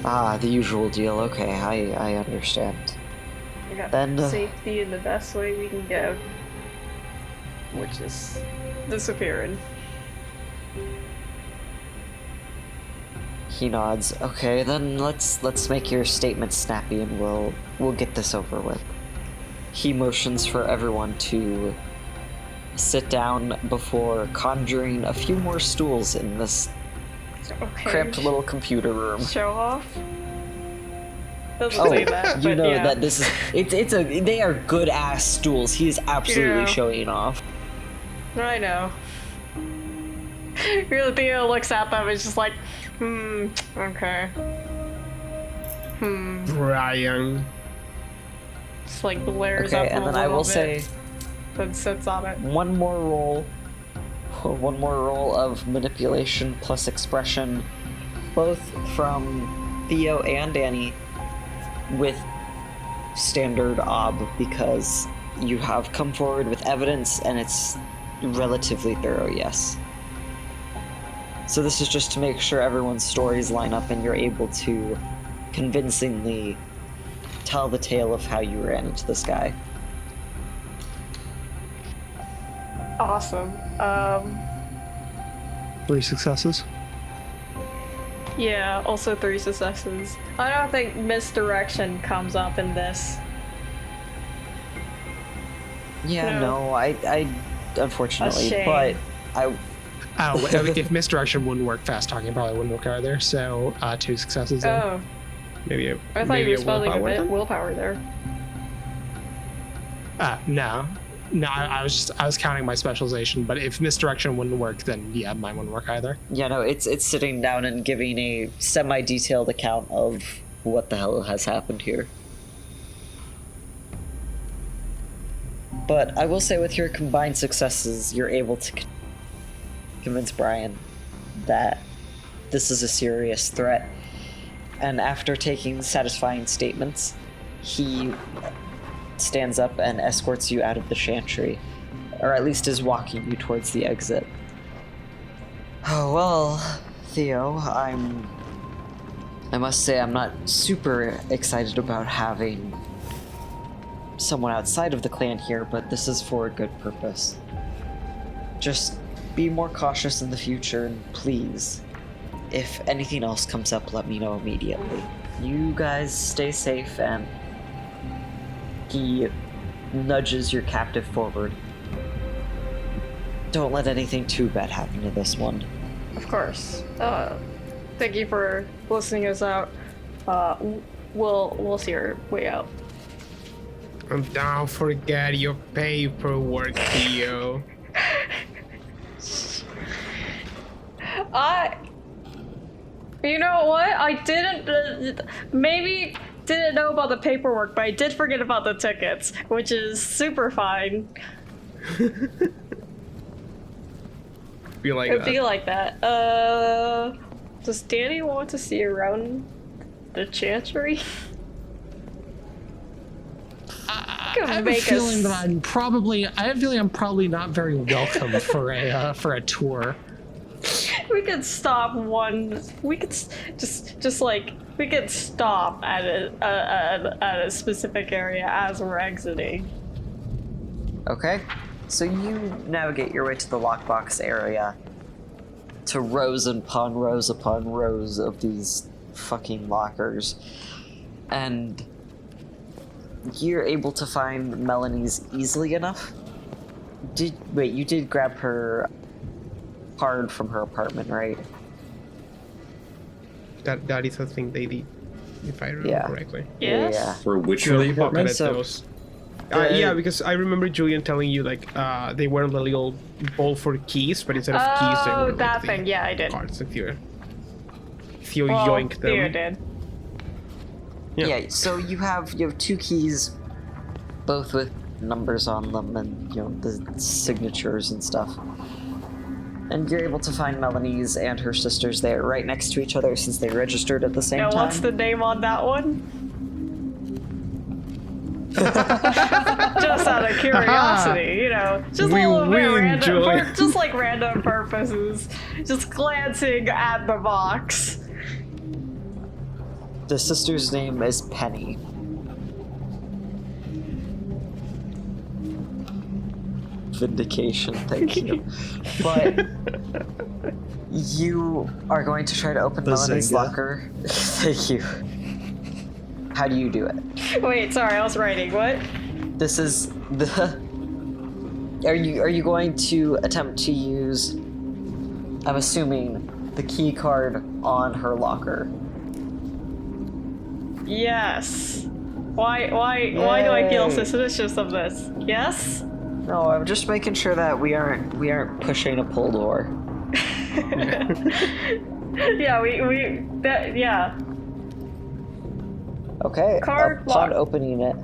Ah, the usual deal. Okay, I understand. We got Then, safety in the best way we can go, which is disappearing. He nods. Okay, then let's make your statement snappy and we'll get this over with. He motions for everyone to sit down before conjuring a few more stools in this Okay. cramped little computer room. Show off? Doesn't Oh, say that, you but know yeah. that this is they are good ass stools. He is absolutely Yeah. showing off. I know. Theo looks at them and is just like, okay. Brian. Just like glares Okay, up and a then little I will bit, say then sits on it. one more roll of manipulation plus expression, both from Theo and Danny, with standard ob, because you have come forward with evidence and it's relatively thorough, yes. So this is just to make sure everyone's stories line up and you're able to convincingly tell the tale of how you ran into this guy. Awesome. 3 successes. Yeah, also 3 successes. I don't think misdirection comes up in this. Yeah, No. no, I unfortunately, A shame. but I Oh, if misdirection wouldn't work, fast talking probably wouldn't work either. So 2 successes. Then. Oh, Maybe a I thought maybe you a were spelling a willpower bit then? willpower there. No. I was counting my specialization, but if misdirection wouldn't work, then yeah, mine wouldn't work either. yeah, no, it's sitting down and giving a semi-detailed account of what the hell has happened here. But I will say, with your combined successes, you're able to convince Brian that this is a serious threat. And after taking satisfying statements, he stands up and escorts you out of the chantry, or at least is walking you towards the exit. Oh, well, Theo, I must say I'm not super excited about having someone outside of the clan here, but this is for a good purpose. just be more cautious in the future, and please, if anything else comes up, let me know immediately. You guys stay safe, and he nudges your captive forward. Don't let anything too bad happen to this one. Of course. Thank you for listening us out. We'll see your way out. And don't forget your paperwork, Theo. You know what? I maybe didn't know about the paperwork, but I did forget about the tickets, which is super fine. Be like It'd that. be like that. Does Danny want to see around the Chantry? I have a feeling that I'm probably not very welcome for a tour. We could stop we could we could stop at a specific area as we're exiting. Okay, so you navigate your way to the lockbox area, to rows upon rows upon rows of these fucking lockers, and you're able to find Melanie's easily enough. You did grab her card from her apartment, right? That is a thing they did, if I remember correctly. Yes. Yeah. For which Julian of the apartments? pocketed those. Yeah, because I remember Julian telling you they were the little bowl for keys, but instead of keys they were that the thing. Yeah, I did. cards. And Theo yoinked them. Theo did. Yeah, so you have 2 keys, both with numbers on them and the signatures and stuff. And you're able to find Melanie's and her sister's there, right next to each other, since they registered at the same time. What's the name on that one? Just out of curiosity, just We a little bit win, random, Julian. just like random purposes, just glancing at the box. The sister's name is Penny. Vindication, thank you. But you are going to try to open Melanie's Bazinga. locker. Thank you. How do you do it? Wait, sorry, I was writing. What? This is the... Are you going to attempt to use, I'm assuming, the key card on her locker? Yes. Why do I feel suspicious of this? Yes? No, I'm just making sure that we aren't pushing a pull door. Yeah, yeah. Okay, Card upon lock. opening it.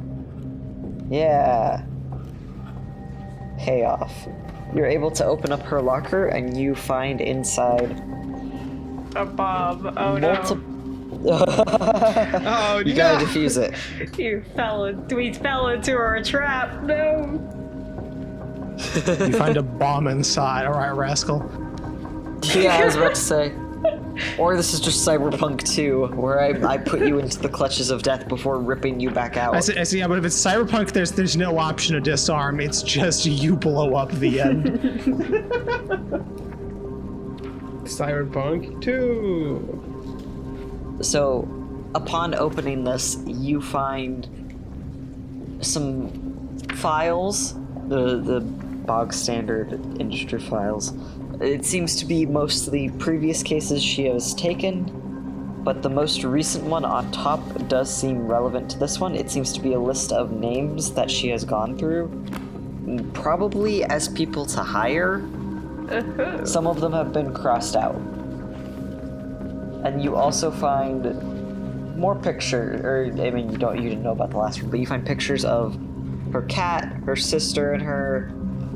Yeah. Payoff. You're able to open up her locker and you find inside A bomb. Oh no. Oh, You gotta defuse it. We fell into a trap. No. You find a bomb inside. All right, rascal. Yeah, I was about to say. Or this is just Cyberpunk 2, where I put you into the clutches of death before ripping you back out. I see, yeah, but if it's Cyberpunk, there's no option to disarm. It's just you blow up the end. Cyberpunk 2. So, upon opening this, you find some files, the bog standard industry files. It seems to be mostly previous cases she has taken, but the most recent one on top does seem relevant to this one. It seems to be a list of names that she has gone through, probably as people to hire. Some of them have been crossed out. And you also find more pictures, you didn't know about the last one, but you find pictures of her cat, her sister and her,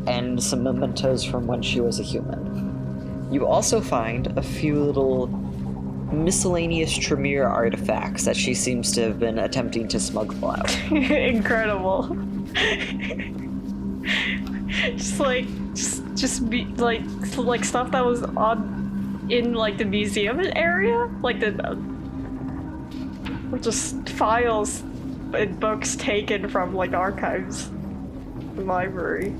and some mementos from when she was a human. You also find a few little miscellaneous Tremere artifacts that she seems to have been attempting to smuggle out. Incredible. just be like stuff that was in the museum area, or just files and books taken from archives, the library.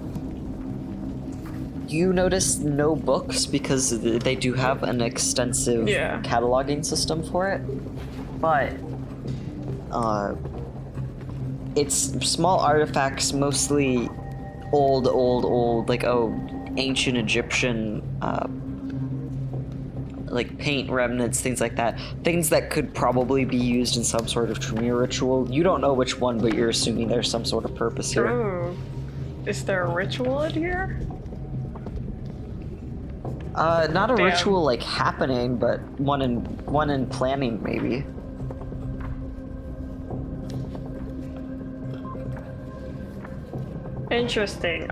You notice no books because they do have an extensive cataloging system for it, but it's small artifacts, mostly old, like ancient Egyptian, like paint remnants, things like that. Things that could probably be used in some sort of Tremere ritual. You don't know which one, but you're assuming there's some sort of purpose here. Ooh. Is there a ritual in here? Not a ritual like happening, but one in planning maybe. Interesting.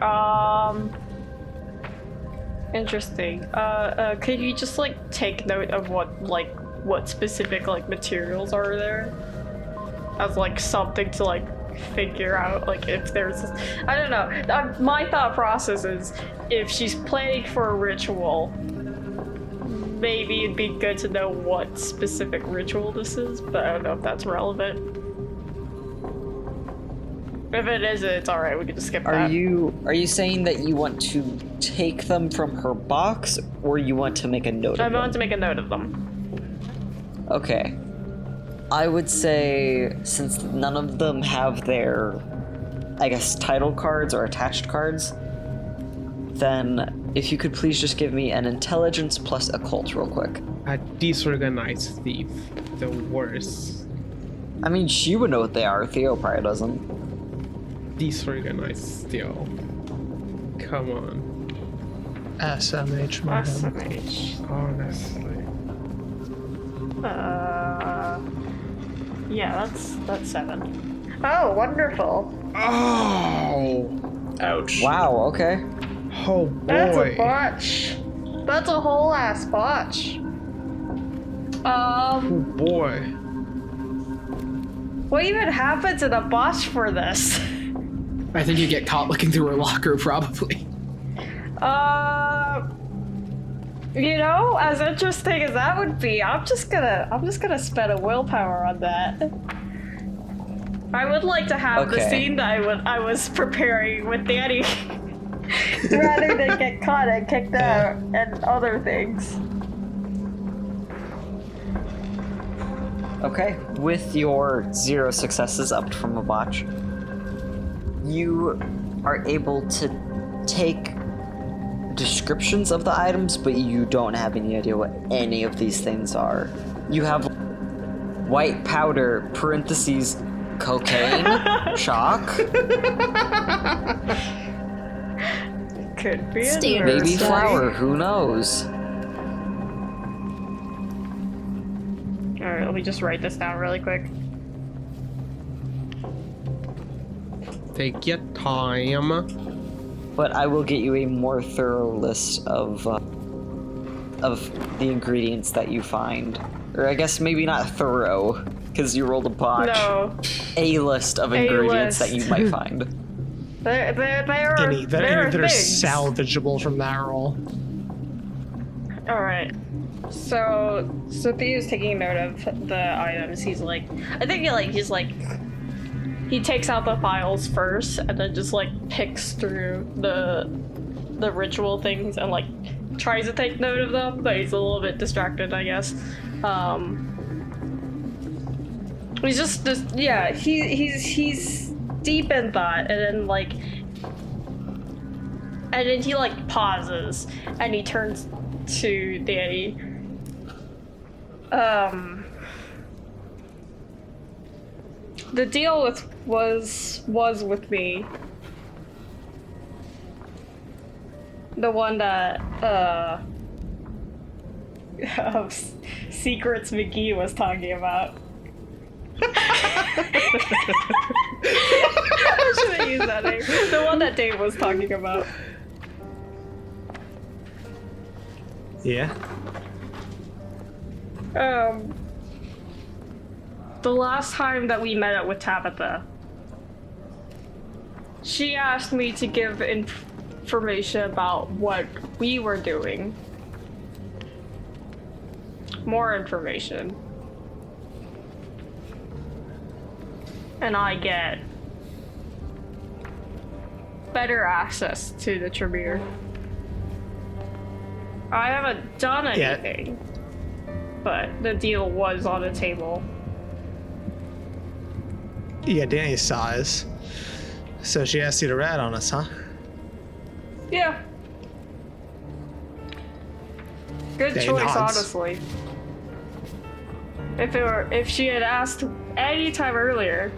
Interesting. Could you just like take note of what specific like materials are there? As like something to like figure out like if there's I don't know. My thought process is if she's planning for a ritual, maybe it'd be good to know what specific ritual this is, but I don't know if that's relevant. If it isn't, it's alright, we can just skip that. Are you saying that you want to take them from her box, or you want to make a note of them? I want to make a note of them. Okay. I would say, since none of them have their, I guess, title cards or attached cards, then if you could please just give me an intelligence plus occult real quick. A disorganized thief. The worst. I mean, she would know what they are. Theo probably doesn't. Disorganized Theo. Come on. SMH, my man. SMH. Honestly. Yeah, that's 7. Oh, wonderful. Oh! Ouch. Wow, okay. Oh boy. That's a botch. That's a whole ass botch. Oh boy. What even happened to the botch for this? I think you get caught looking through her locker, probably. You know, as interesting as that would be, I'm just gonna spend a willpower on that. I would like to have the scene that I was preparing with Danny, rather than get caught and kicked out and other things. Okay, with your 0 successes up from a botch, you are able to take descriptions of the items, but you don't have any idea what any of these things are. You have white powder, parentheses, cocaine, chalk, Could be a Standard baby stuff. flour, who knows? Alright, let me just write this down really quick. Take your time. But I will get you a more thorough list of the ingredients that you find. Or I guess maybe not thorough, because you rolled a botch. No, A list of ingredients that you might find. there are Any that are things. salvageable from that roll. All right. So Theo's taking note of the items. He's like, I think he takes out the files first and then just like picks through the ritual things and like tries to take note of them, but he's a little bit distracted, I guess. He's just yeah, he's deep in thought, and then he like pauses and he turns to Danny. The deal was with me. The one that Secrets McGee was talking about. I should have used that name. The one that Dave was talking about. Yeah. The last time that we met up with Tabitha, she asked me to give information about what we were doing. More information. And I get better access to the Tremere. I haven't done anything. But the deal was on the table. Yeah, Danny saw us. So she asked you to rat on us, huh? Yeah. Good Danny choice, nods. honestly. If she had asked any time earlier,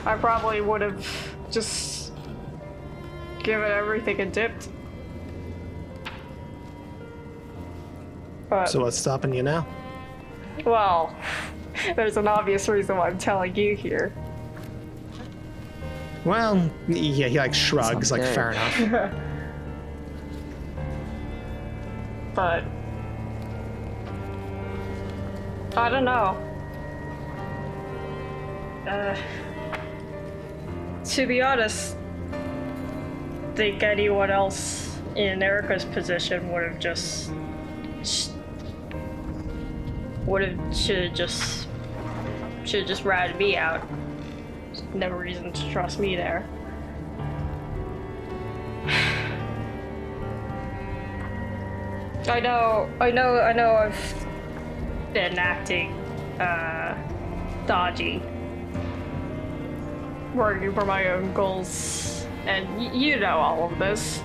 I probably would have just given everything a dipped. But, So what's stopping you now? well, there's an obvious reason why I'm telling you here. Well, yeah, he like shrugs, Sounds like good. fair enough. But I don't know. To be honest, think anyone else in Erica's position would have just should have just ratted me out. There's no reason to trust me there. I know I've been acting dodgy, working for my own goals, and you know all of this.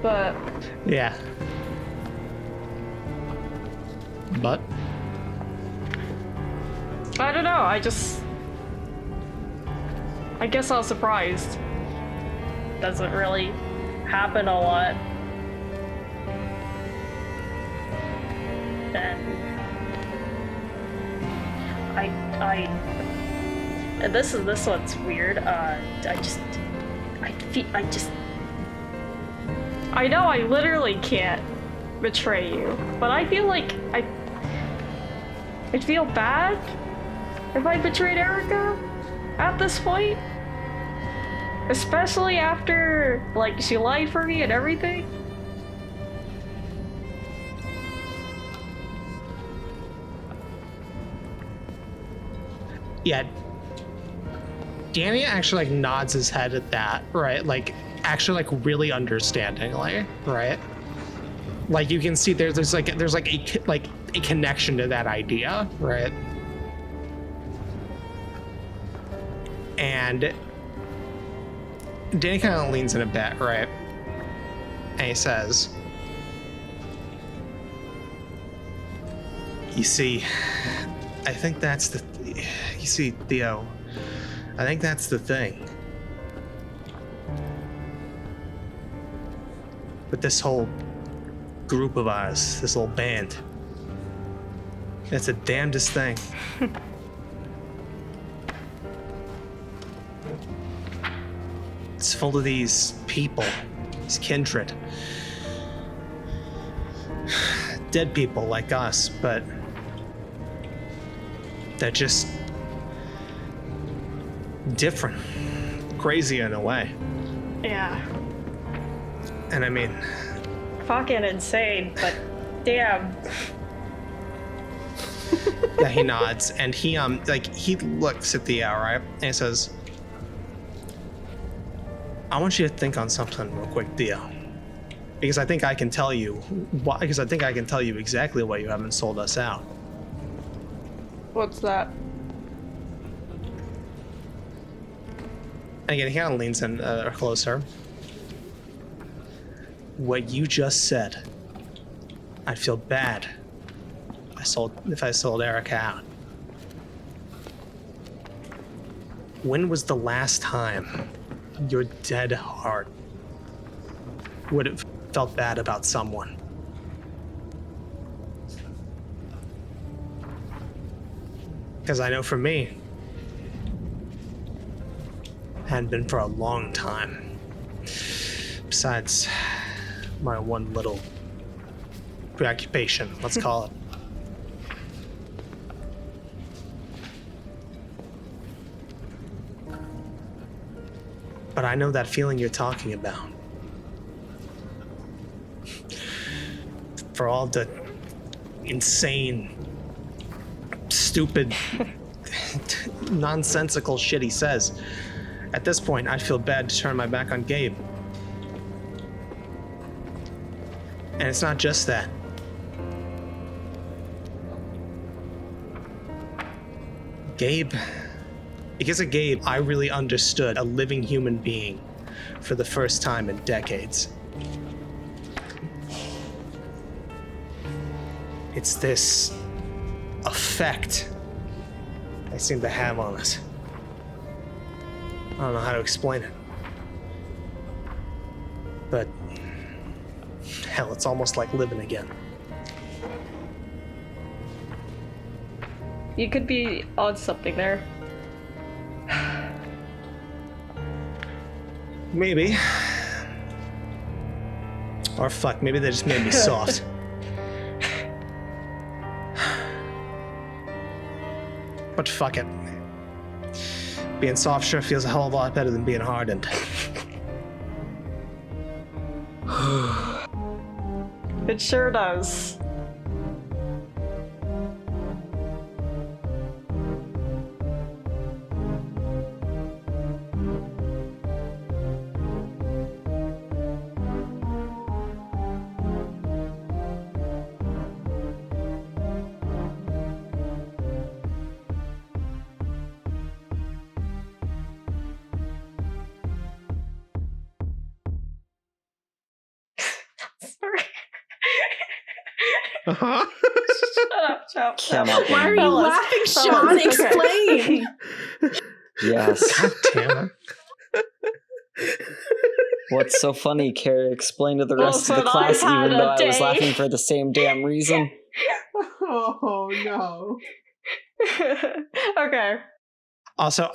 But Yeah. But I don't know, I guess I was surprised. Doesn't really happen a lot. And and this one's weird. I know I literally can't betray you, but I feel like I'd feel bad if I betrayed Erica at this point. Especially after, like, she lied for me and everything. yeah, Danny actually like nods his head at that, right? Like actually like really understandingly, right? Like you can see there's like a connection to that idea, right? And Danny kind of leans in a bit, right? And he says, "You see, I think that's the. You see, Theo, I think that's the thing. With this whole group of ours, this whole band, it's the damnedest thing." It's full of these people, these kindred. Dead people like us, but they're just different, crazy in a way. Yeah. And I mean, Fucking insane, but damn. yeah, he nods and he he looks at Theo, right? And he says, "I want you to think on something real quick, Theo. Because I think I can tell you why, because I think I can tell you exactly why you haven't sold us out." What's that? And again, he kind of leans in closer. What you just said, I'd feel bad if I sold Erica out. When was the last time your dead heart would have felt bad about someone? Because I know for me, hadn't been for a long time. Besides my one little preoccupation, let's call it. But I know that feeling you're talking about. For all the insane, stupid, nonsensical shit he says, at this point, I'd feel bad to turn my back on Gabe. And it's not just that. Gabe, because of Gabe, I really understood a living human being for the first time in decades. It's this effect they seem to have on us. I don't know how to explain it. But hell, it's almost like living again. You could be on something there. Maybe. Or fuck, maybe they just made me soft. But fuck it. Being soft sure feels a hell of a lot better than being hardened. It sure does. Uh-huh. Shut up, Chop. Come on. Why are you Fellas, laughing, fellas, Sean? okay. Explain. Yes. God damn it. What's so funny, Carrie? Explain to the rest of Listen, the class, I've had even though a I was day. laughing for the same damn reason. Oh no. Okay. Also,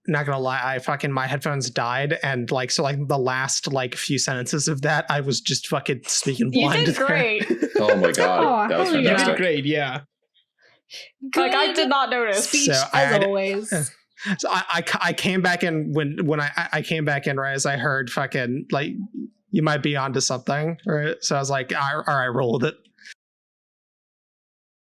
not gonna lie, my headphones died, and the last few sentences of that, I was just fucking speaking You blind. did there. great. Oh my god, Oh, that was hell yeah. You did fantastic. great, yeah. Like, I did not notice. Speech So as always. So I came back in when I came back in right as I heard fucking you might be onto something, right? So I was like, all right, roll with it.